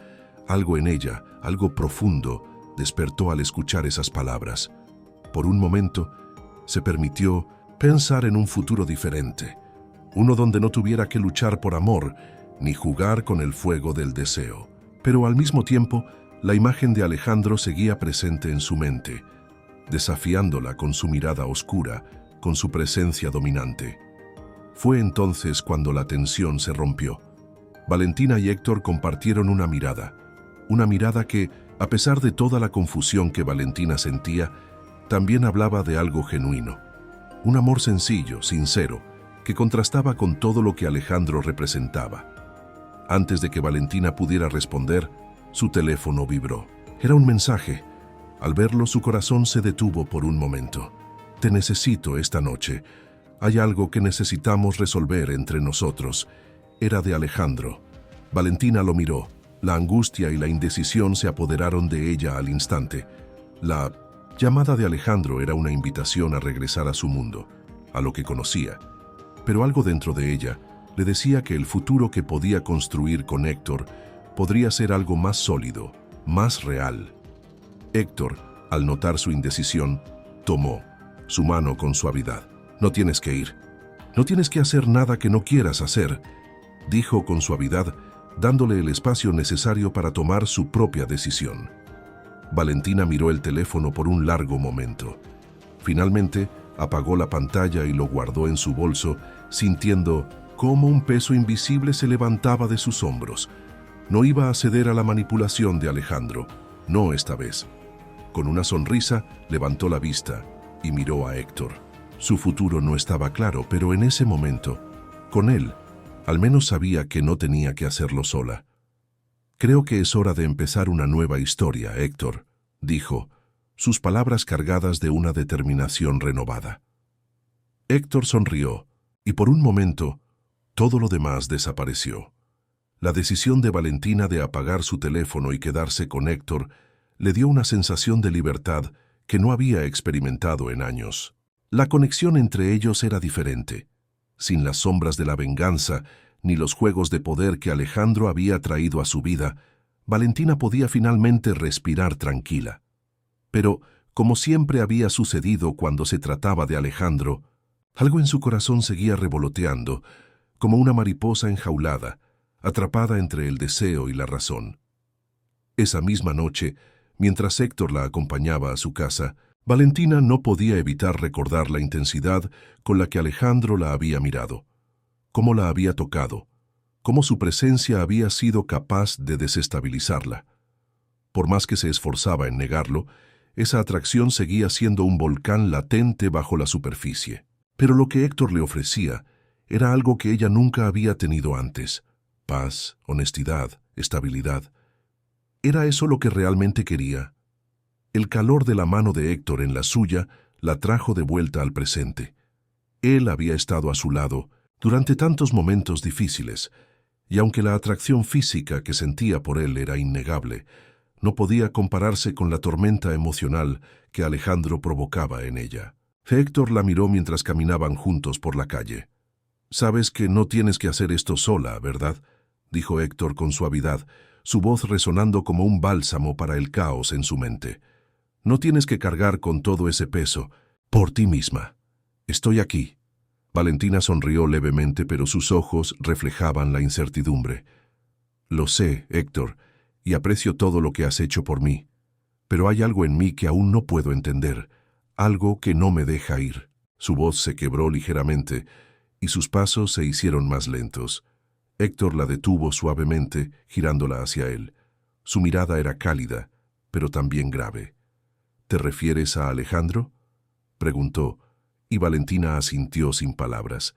A: Algo en ella, algo profundo, despertó al escuchar esas palabras. Por un momento, se permitió pensar en un futuro diferente, uno donde no tuviera que luchar por amor, ni jugar con el fuego del deseo. Pero al mismo tiempo, la imagen de Alejandro seguía presente en su mente, desafiándola con su mirada oscura, con su presencia dominante. Fue entonces cuando la tensión se rompió. Valentina y Héctor compartieron una mirada que, a pesar de toda la confusión que Valentina sentía, también hablaba de algo genuino. Un amor sencillo, sincero, que contrastaba con todo lo que Alejandro representaba. Antes de que Valentina pudiera responder, su teléfono vibró. Era un mensaje. Al verlo, su corazón se detuvo por un momento. Te necesito esta noche. Hay algo que necesitamos resolver entre nosotros. Era de Alejandro. Valentina lo miró. La angustia y la indecisión se apoderaron de ella al instante. La llamada de Alejandro era una invitación a regresar a su mundo, a lo que conocía. Pero algo dentro de ella le decía que el futuro que podía construir con Héctor podría ser algo más sólido, más real. Héctor, al notar su indecisión, tomó su mano con suavidad. No tienes que ir. No tienes que hacer nada que no quieras hacer, dijo con suavidad, dándole el espacio necesario para tomar su propia decisión. Valentina miró el teléfono por un largo momento. Finalmente, apagó la pantalla y lo guardó en su bolso, sintiendo cómo un peso invisible se levantaba de sus hombros. No iba a ceder a la manipulación de Alejandro, no esta vez. Con una sonrisa, levantó la vista y miró a Héctor. Su futuro no estaba claro, pero en ese momento, con él, al menos sabía que no tenía que hacerlo sola. Creo que es hora de empezar una nueva historia, Héctor, dijo, sus palabras cargadas de una determinación renovada. Héctor sonrió, y por un momento, todo lo demás desapareció. La decisión de Valentina de apagar su teléfono y quedarse con Héctor le dio una sensación de libertad que no había experimentado en años. La conexión entre ellos era diferente, sin las sombras de la venganza ni los juegos de poder que Alejandro había traído a su vida. Valentina podía finalmente respirar tranquila. Pero, como siempre había sucedido cuando se trataba de Alejandro, algo en su corazón seguía revoloteando, como una mariposa enjaulada, atrapada entre el deseo y la razón. Esa misma noche, mientras Héctor la acompañaba a su casa, Valentina no podía evitar recordar la intensidad con la que Alejandro la había mirado, cómo la había tocado, cómo su presencia había sido capaz de desestabilizarla. Por más que se esforzaba en negarlo, esa atracción seguía siendo un volcán latente bajo la superficie. Pero lo que Héctor le ofrecía era algo que ella nunca había tenido antes: paz, honestidad, estabilidad. ¿Era eso lo que realmente quería? El calor de la mano de Héctor en la suya la trajo de vuelta al presente. Él había estado a su lado durante tantos momentos difíciles, y aunque la atracción física que sentía por él era innegable, no podía compararse con la tormenta emocional que Alejandro provocaba en ella. Héctor la miró mientras caminaban juntos por la calle. «Sabes que no tienes que hacer esto sola, ¿verdad?», dijo Héctor con suavidad, su voz resonando como un bálsamo para el caos en su mente. «No tienes que cargar con todo ese peso por ti misma. Estoy aquí». Valentina sonrió levemente, pero sus ojos reflejaban la incertidumbre. «Lo sé, Héctor, y aprecio todo lo que has hecho por mí, pero hay algo en mí que aún no puedo entender, algo que no me deja ir». Su voz se quebró ligeramente y sus pasos se hicieron más lentos. Héctor la detuvo suavemente, girándola hacia él. Su mirada era cálida, pero también grave. «¿Te refieres a Alejandro?», preguntó, y Valentina asintió sin palabras.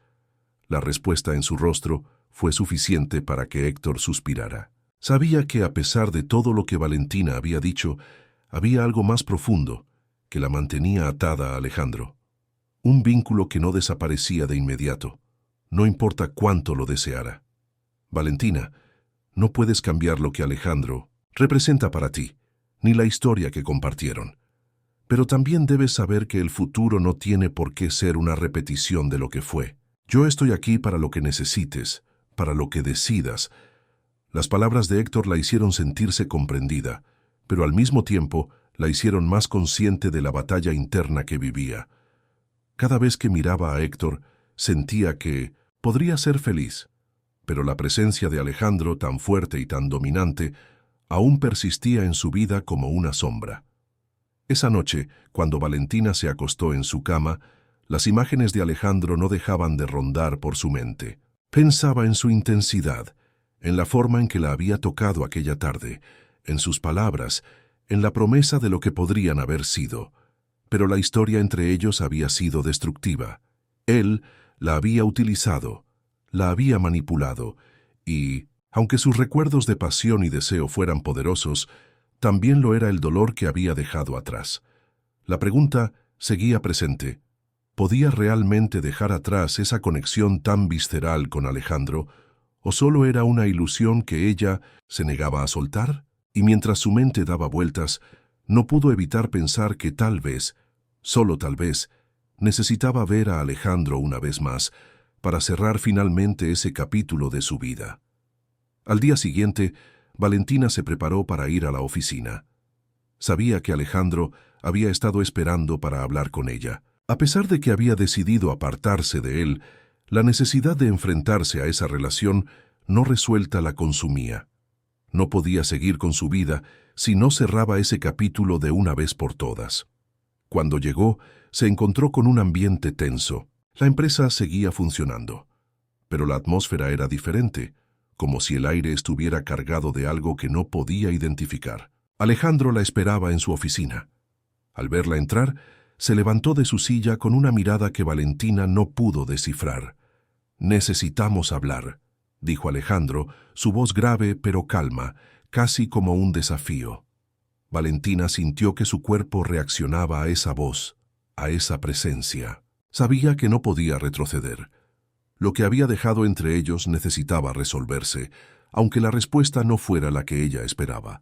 A: La respuesta en su rostro fue suficiente para que Héctor suspirara. Sabía que a pesar de todo lo que Valentina había dicho, había algo más profundo que la mantenía atada a Alejandro. Un vínculo que no desaparecía de inmediato, no importa cuánto lo deseara. Valentina, no puedes cambiar lo que Alejandro representa para ti, ni la historia que compartieron. Pero también debes saber que el futuro no tiene por qué ser una repetición de lo que fue. Yo estoy aquí para lo que necesites, para lo que decidas. Las palabras de Héctor la hicieron sentirse comprendida, pero al mismo tiempo la hicieron más consciente de la batalla interna que vivía. Cada vez que miraba a Héctor, sentía que podría ser feliz, pero la presencia de Alejandro, tan fuerte y tan dominante, aún persistía en su vida como una sombra. Esa noche, cuando Valentina se acostó en su cama, las imágenes de Alejandro no dejaban de rondar por su mente. Pensaba en su intensidad, en la forma en que la había tocado aquella tarde, en sus palabras, en la promesa de lo que podrían haber sido. Pero la historia entre ellos había sido destructiva. Él la había utilizado, la había manipulado, y, aunque sus recuerdos de pasión y deseo fueran poderosos, también lo era el dolor que había dejado atrás. La pregunta seguía presente. ¿Podía realmente dejar atrás esa conexión tan visceral con Alejandro, o solo era una ilusión que ella se negaba a soltar? Y mientras su mente daba vueltas, no pudo evitar pensar que tal vez, solo tal vez, necesitaba ver a Alejandro una vez más para cerrar finalmente ese capítulo de su vida. Al día siguiente, Valentina se preparó para ir a la oficina. Sabía que Alejandro había estado esperando para hablar con ella. A pesar de que había decidido apartarse de él, la necesidad de enfrentarse a esa relación no resuelta la consumía. No podía seguir con su vida si no cerraba ese capítulo de una vez por todas. Cuando llegó, se encontró con un ambiente tenso. La empresa seguía funcionando, pero la atmósfera era diferente, como si el aire estuviera cargado de algo que no podía identificar. Alejandro la esperaba en su oficina. Al verla entrar, se levantó de su silla con una mirada que Valentina no pudo descifrar. «Necesitamos hablar», dijo Alejandro, su voz grave pero calma, casi como un desafío. Valentina sintió que su cuerpo reaccionaba a esa voz, a esa presencia. Sabía que no podía retroceder. Lo que había dejado entre ellos necesitaba resolverse, aunque la respuesta no fuera la que ella esperaba.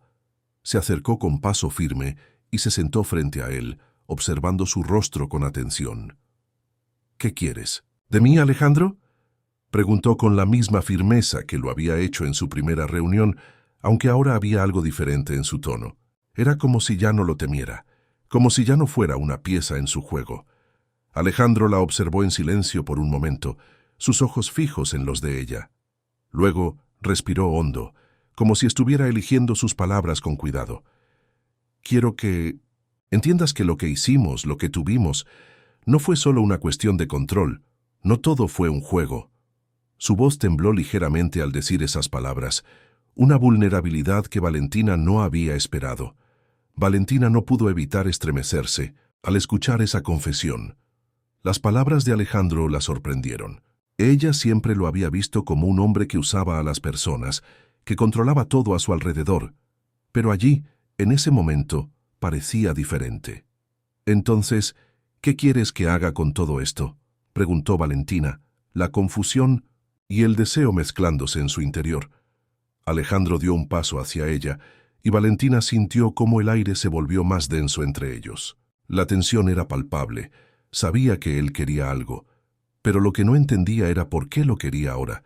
A: Se acercó con paso firme y se sentó frente a él, observando su rostro con atención. «¿Qué quieres? ¿De mí, Alejandro?», preguntó con la misma firmeza que lo había hecho en su primera reunión, aunque ahora había algo diferente en su tono. Era como si ya no lo temiera, como si ya no fuera una pieza en su juego. Alejandro la observó en silencio por un momento, sus ojos fijos en los de ella. Luego respiró hondo, como si estuviera eligiendo sus palabras con cuidado. «Quiero que entiendas que lo que hicimos, lo que tuvimos, no fue solo una cuestión de control, no todo fue un juego». Su voz tembló ligeramente al decir esas palabras, una vulnerabilidad que Valentina no había esperado. Valentina no pudo evitar estremecerse al escuchar esa confesión. Las palabras de Alejandro la sorprendieron. Ella siempre lo había visto como un hombre que usaba a las personas, que controlaba todo a su alrededor, pero allí, en ese momento, parecía diferente. «Entonces, ¿qué quieres que haga con todo esto?», preguntó Valentina, la confusión y el deseo mezclándose en su interior. Alejandro dio un paso hacia ella, y Valentina sintió cómo el aire se volvió más denso entre ellos. La tensión era palpable, sabía que él quería algo, pero lo que no entendía era por qué lo quería ahora,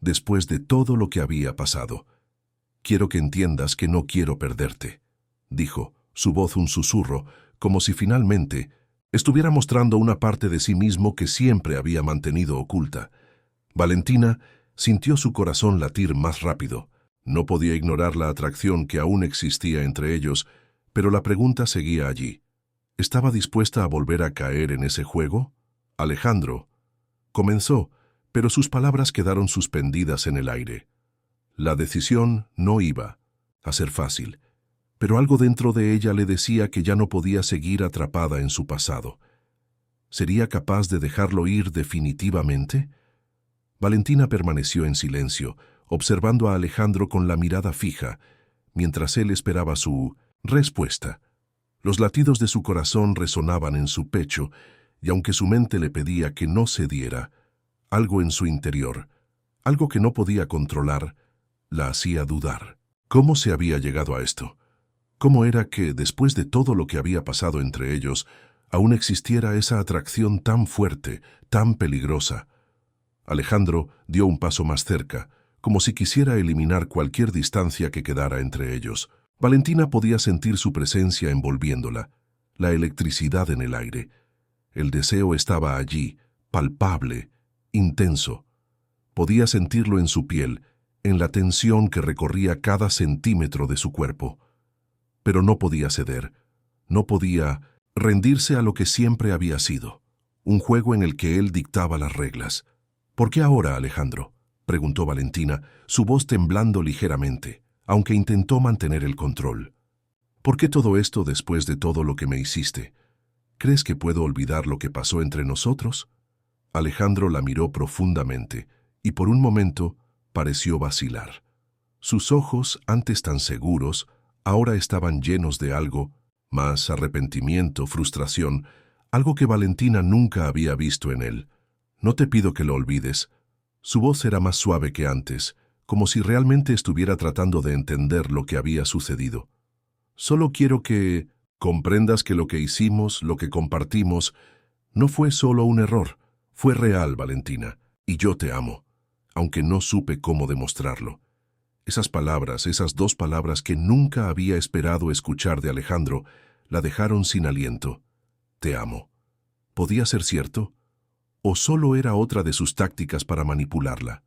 A: después de todo lo que había pasado. «Quiero que entiendas que no quiero perderte», dijo, su voz un susurro, como si finalmente estuviera mostrando una parte de sí mismo que siempre había mantenido oculta. Valentina sintió su corazón latir más rápido. No podía ignorar la atracción que aún existía entre ellos, pero la pregunta seguía allí. ¿Estaba dispuesta a volver a caer en ese juego? Alejandro comenzó, pero sus palabras quedaron suspendidas en el aire. La decisión no iba a ser fácil, pero algo dentro de ella le decía que ya no podía seguir atrapada en su pasado. ¿Sería capaz de dejarlo ir definitivamente? Valentina permaneció en silencio, observando a Alejandro con la mirada fija, mientras él esperaba su respuesta. Los latidos de su corazón resonaban en su pecho, y aunque su mente le pedía que no cediera, algo en su interior, algo que no podía controlar, la hacía dudar. ¿Cómo se había llegado a esto? ¿Cómo era que, después de todo lo que había pasado entre ellos, aún existiera esa atracción tan fuerte, tan peligrosa? Alejandro dio un paso más cerca, como si quisiera eliminar cualquier distancia que quedara entre ellos. Valentina podía sentir su presencia envolviéndola, la electricidad en el aire. El deseo estaba allí, palpable, intenso. Podía sentirlo en su piel, en la tensión que recorría cada centímetro de su cuerpo. Pero no podía ceder, no podía rendirse a lo que siempre había sido, un juego en el que él dictaba las reglas. ¿Por qué ahora, Alejandro?, preguntó Valentina, su voz temblando ligeramente, aunque intentó mantener el control. ¿Por qué todo esto después de todo lo que me hiciste? ¿Crees que puedo olvidar lo que pasó entre nosotros? Alejandro la miró profundamente, y por un momento pareció vacilar. Sus ojos, antes tan seguros, ahora estaban llenos de algo, más arrepentimiento, frustración, algo que Valentina nunca había visto en él. No te pido que lo olvides. Su voz era más suave que antes, como si realmente estuviera tratando de entender lo que había sucedido. Solo quiero que comprendas que lo que hicimos, lo que compartimos, no fue solo un error, fue real, Valentina, y yo te amo, aunque no supe cómo demostrarlo. Esas palabras, esas dos palabras que nunca había esperado escuchar de Alejandro, la dejaron sin aliento. Te amo. ¿Podía ser cierto? ¿O solo era otra de sus tácticas para manipularla?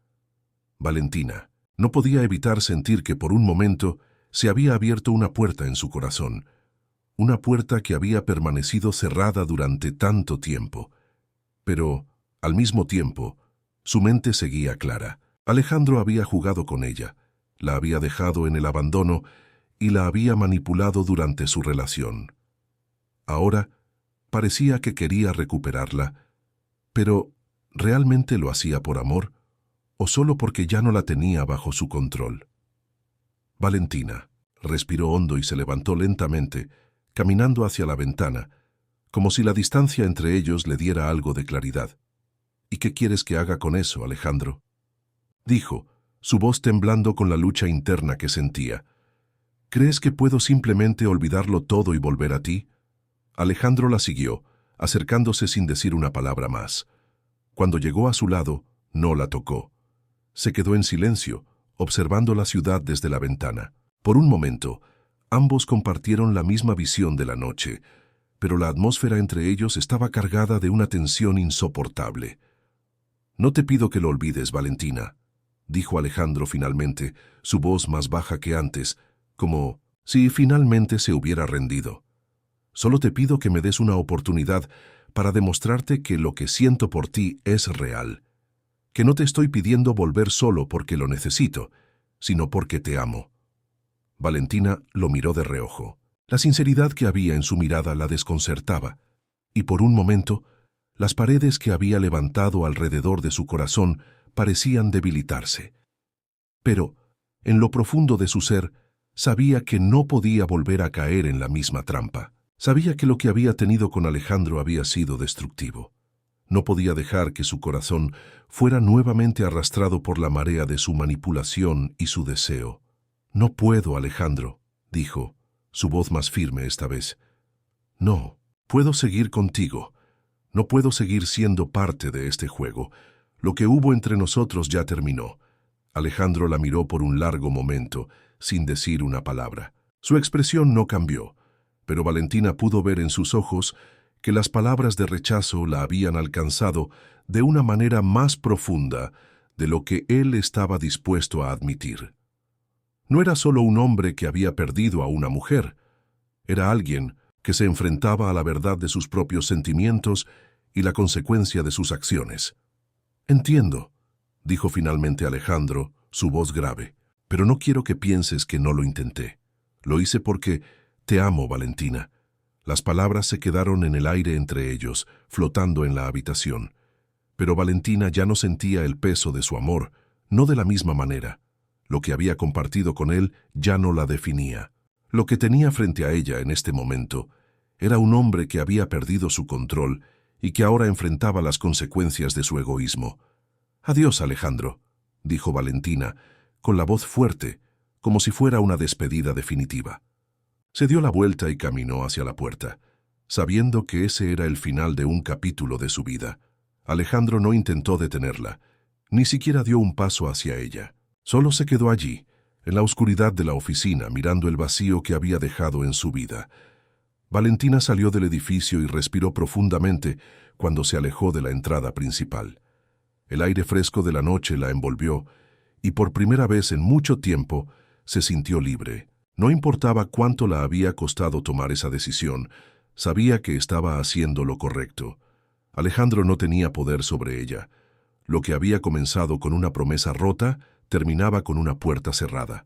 A: Valentina no podía evitar sentir que por un momento se había abierto una puerta en su corazón, una puerta que había permanecido cerrada durante tanto tiempo. Pero, al mismo tiempo, su mente seguía clara. Alejandro había jugado con ella, la había dejado en el abandono y la había manipulado durante su relación. Ahora, parecía que quería recuperarla, pero ¿realmente lo hacía por amor o solo porque ya no la tenía bajo su control? Valentina respiró hondo y se levantó lentamente, caminando hacia la ventana, como si la distancia entre ellos le diera algo de claridad. ¿Y qué quieres que haga con eso, Alejandro?, dijo, su voz temblando con la lucha interna que sentía. ¿Crees que puedo simplemente olvidarlo todo y volver a ti? Alejandro la siguió, acercándose sin decir una palabra más. Cuando llegó a su lado, no la tocó. Se quedó en silencio, observando la ciudad desde la ventana. Por un momento, ambos compartieron la misma visión de la noche, pero la atmósfera entre ellos estaba cargada de una tensión insoportable. No te pido que lo olvides, Valentina, dijo Alejandro finalmente, su voz más baja que antes, como si finalmente se hubiera rendido. Solo te pido que me des una oportunidad para demostrarte que lo que siento por ti es real, que no te estoy pidiendo volver solo porque lo necesito, sino porque te amo. Valentina lo miró de reojo. La sinceridad que había en su mirada la desconcertaba, y por un momento, las paredes que había levantado alrededor de su corazón parecían debilitarse. Pero, en lo profundo de su ser, sabía que no podía volver a caer en la misma trampa. Sabía que lo que había tenido con Alejandro había sido destructivo. No podía dejar que su corazón fuera nuevamente arrastrado por la marea de su manipulación y su deseo. No puedo, Alejandro, dijo, su voz más firme esta vez. No, puedo seguir contigo. No puedo seguir siendo parte de este juego. Lo que hubo entre nosotros ya terminó. Alejandro la miró por un largo momento, sin decir una palabra. Su expresión no cambió, pero Valentina pudo ver en sus ojos que las palabras de rechazo la habían alcanzado de una manera más profunda de lo que él estaba dispuesto a admitir. No era solo un hombre que había perdido a una mujer, era alguien que se enfrentaba a la verdad de sus propios sentimientos y la consecuencia de sus acciones. Entiendo, dijo finalmente Alejandro, su voz grave, pero no quiero que pienses que no lo intenté. Lo hice porque te amo, Valentina. Las palabras se quedaron en el aire entre ellos, flotando en la habitación. Pero Valentina ya no sentía el peso de su amor, no de la misma manera. Lo que había compartido con él ya no la definía. Lo que tenía frente a ella en este momento era un hombre que había perdido su control y que ahora enfrentaba las consecuencias de su egoísmo. «Adiós, Alejandro», dijo Valentina, con la voz fuerte, como si fuera una despedida definitiva. Se dio la vuelta y caminó hacia la puerta, sabiendo que ese era el final de un capítulo de su vida. Alejandro no intentó detenerla, ni siquiera dio un paso hacia ella. Solo se quedó allí, en la oscuridad de la oficina, mirando el vacío que había dejado en su vida. Valentina salió del edificio y respiró profundamente cuando se alejó de la entrada principal. El aire fresco de la noche la envolvió y por primera vez en mucho tiempo se sintió libre. No importaba cuánto la había costado tomar esa decisión, sabía que estaba haciendo lo correcto. Alejandro no tenía poder sobre ella. Lo que había comenzado con una promesa rota terminaba con una puerta cerrada.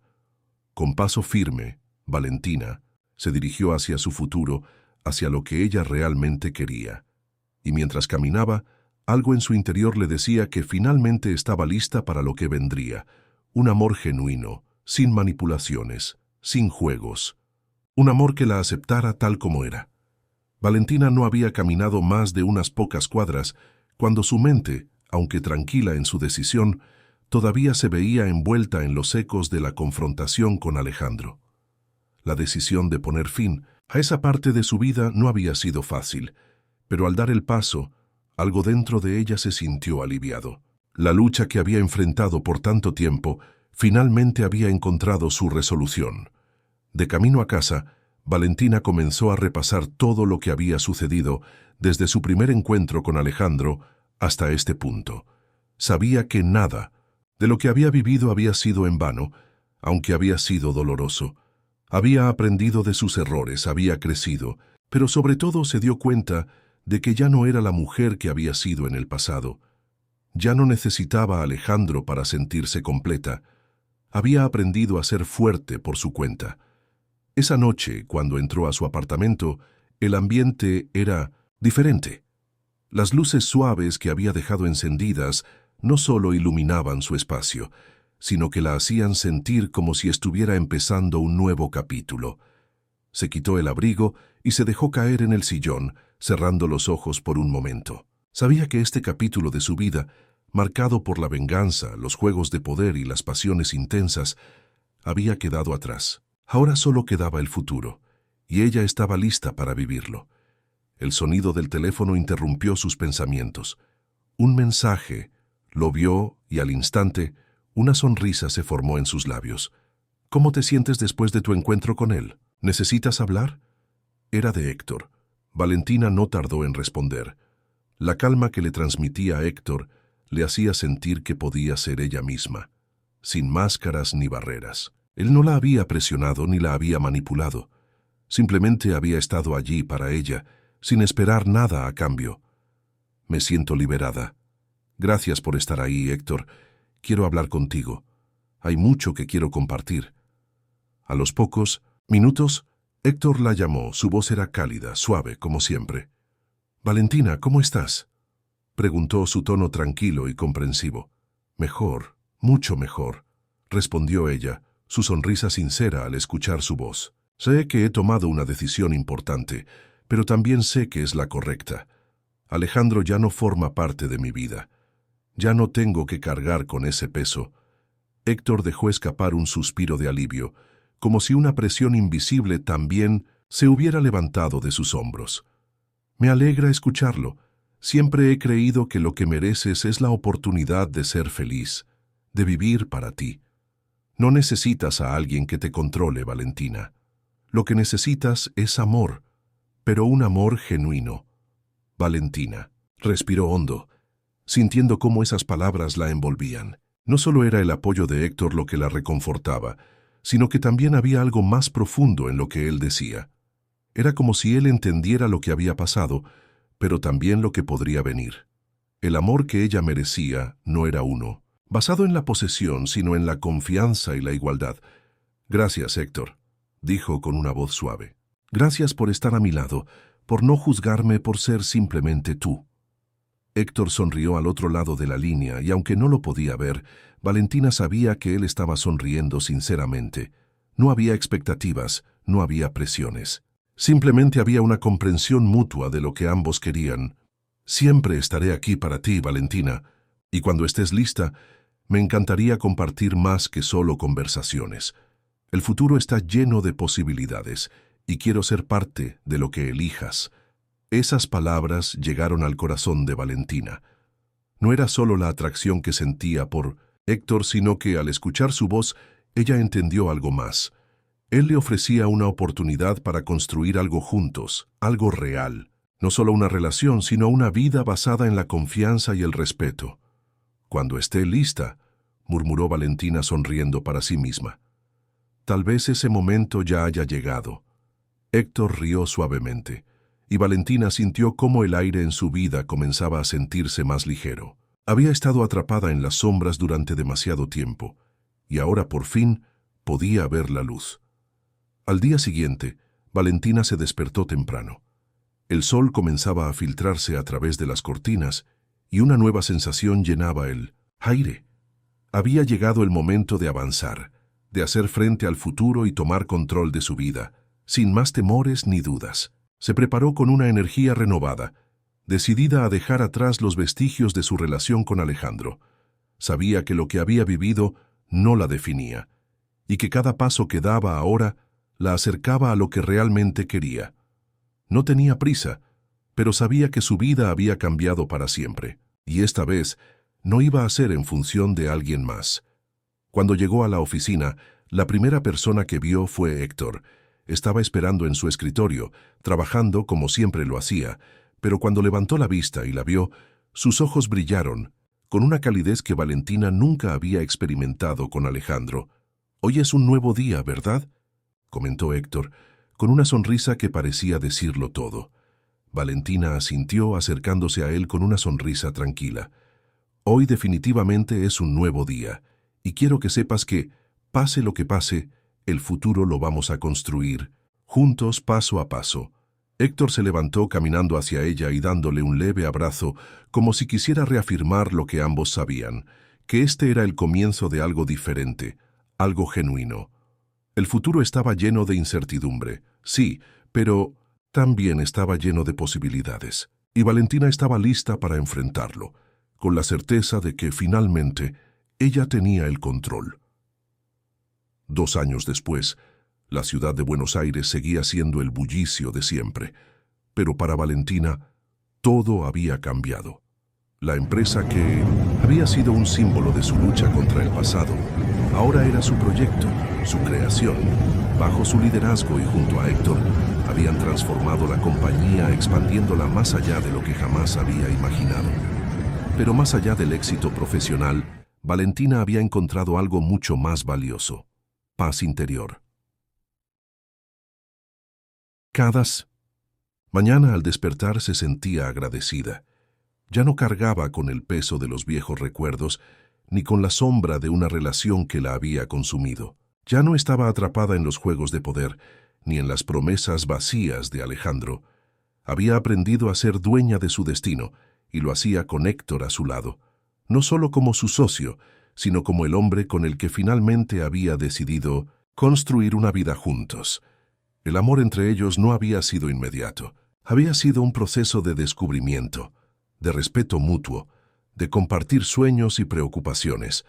A: Con paso firme, Valentina se dirigió hacia su futuro, hacia lo que ella realmente quería. Y mientras caminaba, algo en su interior le decía que finalmente estaba lista para lo que vendría. Un amor genuino, sin manipulaciones, sin juegos. Un amor que la aceptara tal como era. Valentina no había caminado más de unas pocas cuadras cuando su mente, aunque tranquila en su decisión, todavía se veía envuelta en los ecos de la confrontación con Alejandro. La decisión de poner fin a esa parte de su vida no había sido fácil, pero al dar el paso, algo dentro de ella se sintió aliviado. La lucha que había enfrentado por tanto tiempo finalmente había encontrado su resolución. De camino a casa, Valentina comenzó a repasar todo lo que había sucedido desde su primer encuentro con Alejandro hasta este punto. Sabía que nada de lo que había vivido había sido en vano, aunque había sido doloroso. Había aprendido de sus errores, había crecido, pero sobre todo se dio cuenta de que ya no era la mujer que había sido en el pasado. Ya no necesitaba a Alejandro para sentirse completa. Había aprendido a ser fuerte por su cuenta. Esa noche, cuando entró a su apartamento, el ambiente era diferente. Las luces suaves que había dejado encendidas no solo iluminaban su espacio, sino que la hacían sentir como si estuviera empezando un nuevo capítulo. Se quitó el abrigo y se dejó caer en el sillón, cerrando los ojos por un momento. Sabía que este capítulo de su vida, marcado por la venganza, los juegos de poder y las pasiones intensas, había quedado atrás. Ahora solo quedaba el futuro, y ella estaba lista para vivirlo. El sonido del teléfono interrumpió sus pensamientos. Un mensaje, lo vio y al instante, una sonrisa se formó en sus labios. «¿Cómo te sientes después de tu encuentro con él? ¿Necesitas hablar?» Era de Héctor. Valentina no tardó en responder. La calma que le transmitía a Héctor le hacía sentir que podía ser ella misma, sin máscaras ni barreras. Él no la había presionado ni la había manipulado. Simplemente había estado allí para ella, sin esperar nada a cambio. «Me siento liberada. Gracias por estar ahí, Héctor. Quiero hablar contigo. Hay mucho que quiero compartir». A los pocos minutos, Héctor la llamó. Su voz era cálida, suave, como siempre. «Valentina, ¿cómo estás?», preguntó, su tono tranquilo y comprensivo. «Mejor, mucho mejor», respondió ella, su sonrisa sincera al escuchar su voz. «Sé que he tomado una decisión importante, pero también sé que es la correcta. Alejandro ya no forma parte de mi vida. Ya no tengo que cargar con ese peso». Héctor dejó escapar un suspiro de alivio, como si una presión invisible también se hubiera levantado de sus hombros. «Me alegra escucharlo. Siempre he creído que lo que mereces es la oportunidad de ser feliz, de vivir para ti. No necesitas a alguien que te controle, Valentina. Lo que necesitas es amor, pero un amor genuino». Valentina respiró hondo, sintiendo cómo esas palabras la envolvían. No solo era el apoyo de Héctor lo que la reconfortaba, sino que también había algo más profundo en lo que él decía. Era como si él entendiera lo que había pasado, pero también lo que podría venir. El amor que ella merecía no era uno, basado en la posesión, sino en la confianza y la igualdad. «Gracias, Héctor», dijo con una voz suave. «Gracias por estar a mi lado, por no juzgarme por ser simplemente tú». Héctor sonrió al otro lado de la línea y aunque no lo podía ver, Valentina sabía que él estaba sonriendo sinceramente. No había expectativas, no había presiones. Simplemente había una comprensión mutua de lo que ambos querían. Siempre estaré aquí para ti, Valentina, y cuando estés lista, me encantaría compartir más que solo conversaciones. El futuro está lleno de posibilidades y quiero ser parte de lo que elijas. Esas palabras llegaron al corazón de Valentina. No era solo la atracción que sentía por Héctor, sino que al escuchar su voz, ella entendió algo más. Él le ofrecía una oportunidad para construir algo juntos, algo real. No solo una relación, sino una vida basada en la confianza y el respeto. Cuando esté lista, murmuró Valentina sonriendo para sí misma. Tal vez ese momento ya haya llegado. Héctor rió suavemente, y Valentina sintió cómo el aire en su vida comenzaba a sentirse más ligero. Había estado atrapada en las sombras durante demasiado tiempo, y ahora por fin podía ver la luz. Al día siguiente, Valentina se despertó temprano. El sol comenzaba a filtrarse a través de las cortinas, y una nueva sensación llenaba el aire. Había llegado el momento de avanzar, de hacer frente al futuro y tomar control de su vida, sin más temores ni dudas. Se preparó con una energía renovada, decidida a dejar atrás los vestigios de su relación con Alejandro. Sabía que lo que había vivido no la definía, y que cada paso que daba ahora la acercaba a lo que realmente quería. No tenía prisa, pero sabía que su vida había cambiado para siempre, y esta vez no iba a ser en función de alguien más. Cuando llegó a la oficina, la primera persona que vio fue Héctor. Estaba esperando en su escritorio, trabajando como siempre lo hacía, pero cuando levantó la vista y la vio, sus ojos brillaron, con una calidez que Valentina nunca había experimentado con Alejandro. «Hoy es un nuevo día, ¿verdad?», comentó Héctor, con una sonrisa que parecía decirlo todo. Valentina asintió acercándose a él con una sonrisa tranquila. «Hoy definitivamente es un nuevo día, y quiero que sepas que, pase lo que pase, el futuro lo vamos a construir, juntos paso a paso». Héctor se levantó caminando hacia ella y dándole un leve abrazo, como si quisiera reafirmar lo que ambos sabían, que este era el comienzo de algo diferente, algo genuino. El futuro estaba lleno de incertidumbre, sí, pero también estaba lleno de posibilidades, y Valentina estaba lista para enfrentarlo, con la certeza de que finalmente ella tenía el control. 2 años después, la ciudad de Buenos Aires seguía siendo el bullicio de siempre, pero para Valentina todo había cambiado. La empresa que había sido un símbolo de su lucha contra el pasado, ahora era su proyecto, su creación. Bajo su liderazgo y junto a Héctor, habían transformado la compañía expandiéndola más allá de lo que jamás había imaginado. Pero más allá del éxito profesional, Valentina había encontrado algo mucho más valioso: paz interior. Cada mañana al despertar se sentía agradecida. Ya no cargaba con el peso de los viejos recuerdos, ni con la sombra de una relación que la había consumido. Ya no estaba atrapada en los juegos de poder, ni en las promesas vacías de Alejandro. Había aprendido a ser dueña de su destino, y lo hacía con Héctor a su lado, no solo como su socio, sino como el hombre con el que finalmente había decidido construir una vida juntos. El amor entre ellos no había sido inmediato. Había sido un proceso de descubrimiento, de respeto mutuo, de compartir sueños y preocupaciones.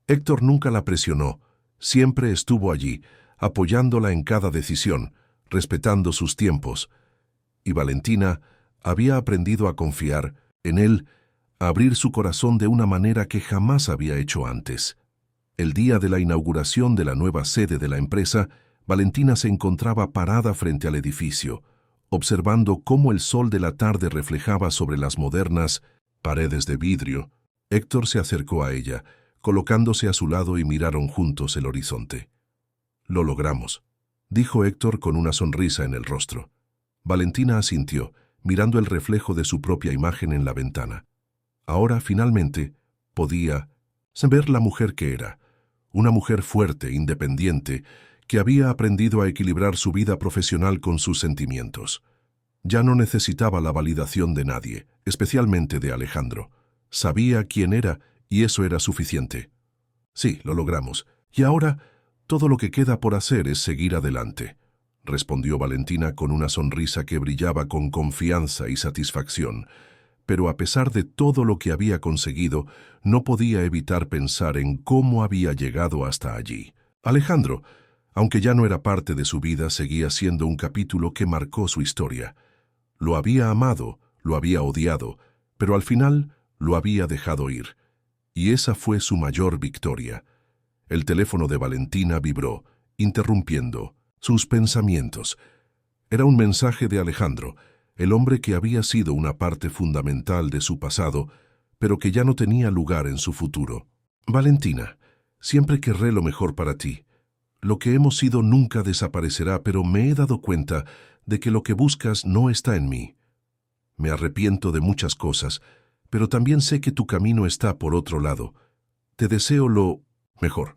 A: Héctor nunca la presionó, siempre estuvo allí, apoyándola en cada decisión, respetando sus tiempos. Y Valentina había aprendido a confiar en él, a abrir su corazón de una manera que jamás había hecho antes. El día de la inauguración de la nueva sede de la empresa, Valentina se encontraba parada frente al edificio, observando cómo el sol de la tarde reflejaba sobre las modernas paredes de vidrio. Héctor se acercó a ella, colocándose a su lado y miraron juntos el horizonte. «Lo logramos», dijo Héctor con una sonrisa en el rostro. Valentina asintió, mirando el reflejo de su propia imagen en la ventana. Ahora, finalmente, podía ver la mujer que era, una mujer fuerte, independiente, que había aprendido a equilibrar su vida profesional con sus sentimientos. Ya no necesitaba la validación de nadie, especialmente de Alejandro. Sabía quién era y eso era suficiente. Sí, lo logramos. Y ahora, todo lo que queda por hacer es seguir adelante, respondió Valentina con una sonrisa que brillaba con confianza y satisfacción. Pero a pesar de todo lo que había conseguido, no podía evitar pensar en cómo había llegado hasta allí. Alejandro, aunque ya no era parte de su vida, seguía siendo un capítulo que marcó su historia. Lo había amado, lo había odiado, pero al final lo había dejado ir. Y esa fue su mayor victoria. El teléfono de Valentina vibró, interrumpiendo sus pensamientos. Era un mensaje de Alejandro, el hombre que había sido una parte fundamental de su pasado, pero que ya no tenía lugar en su futuro. Valentina, siempre querré lo mejor para ti. Lo que hemos sido nunca desaparecerá, pero me he dado cuenta de que lo que buscas no está en mí. Me arrepiento de muchas cosas, pero también sé que tu camino está por otro lado. Te deseo lo mejor.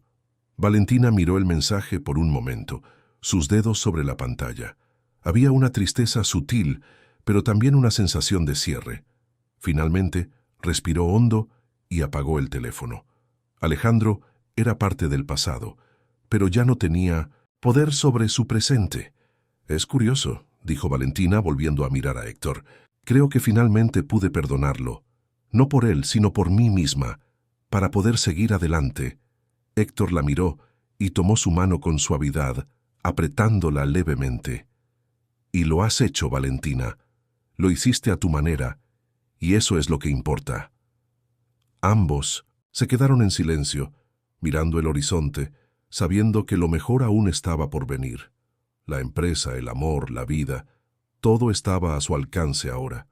A: Valentina miró el mensaje por un momento, sus dedos sobre la pantalla. Había una tristeza sutil, pero también una sensación de cierre. Finalmente, respiró hondo y apagó el teléfono. Alejandro era parte del pasado, pero ya no tenía poder sobre su presente. Es curioso, dijo Valentina volviendo a mirar a Héctor. Creo que finalmente pude perdonarlo. No por él, sino por mí misma, para poder seguir adelante. Héctor la miró y tomó su mano con suavidad, apretándola levemente. Y lo has hecho, Valentina. Lo hiciste a tu manera, y eso es lo que importa. Ambos se quedaron en silencio, mirando el horizonte, sabiendo que lo mejor aún estaba por venir. La empresa, el amor, la vida, todo estaba a su alcance ahora.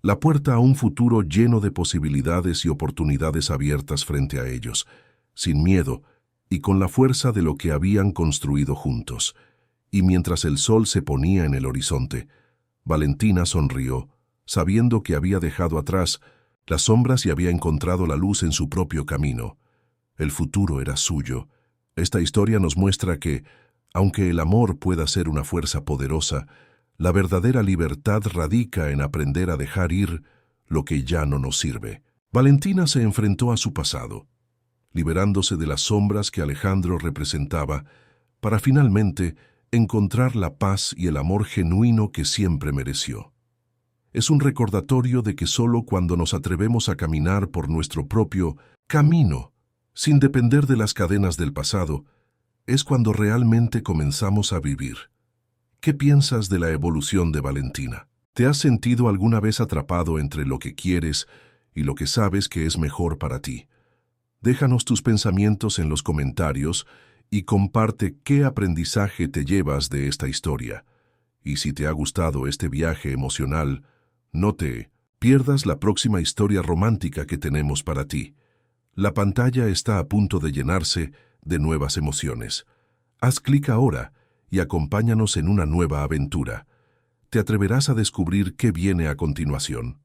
A: La puerta a un futuro lleno de posibilidades y oportunidades abiertas frente a ellos, sin miedo y con la fuerza de lo que habían construido juntos. Y mientras el sol se ponía en el horizonte, Valentina sonrió, sabiendo que había dejado atrás las sombras y había encontrado la luz en su propio camino. El futuro era suyo. Esta historia nos muestra que, aunque el amor pueda ser una fuerza poderosa, la verdadera libertad radica en aprender a dejar ir lo que ya no nos sirve. Valentina se enfrentó a su pasado, liberándose de las sombras que Alejandro representaba, para finalmente encontrar la paz y el amor genuino que siempre mereció. Es un recordatorio de que solo cuando nos atrevemos a caminar por nuestro propio camino, sin depender de las cadenas del pasado, es cuando realmente comenzamos a vivir. ¿Qué piensas de la evolución de Valentina? ¿Te has sentido alguna vez atrapado entre lo que quieres y lo que sabes que es mejor para ti? Déjanos tus pensamientos en los comentarios y comparte qué aprendizaje te llevas de esta historia. Y si te ha gustado este viaje emocional, no te pierdas la próxima historia romántica que tenemos para ti. La pantalla está a punto de llenarse de nuevas emociones. Haz clic ahora y acompáñanos en una nueva aventura. ¿Te atreverás a descubrir qué viene a continuación?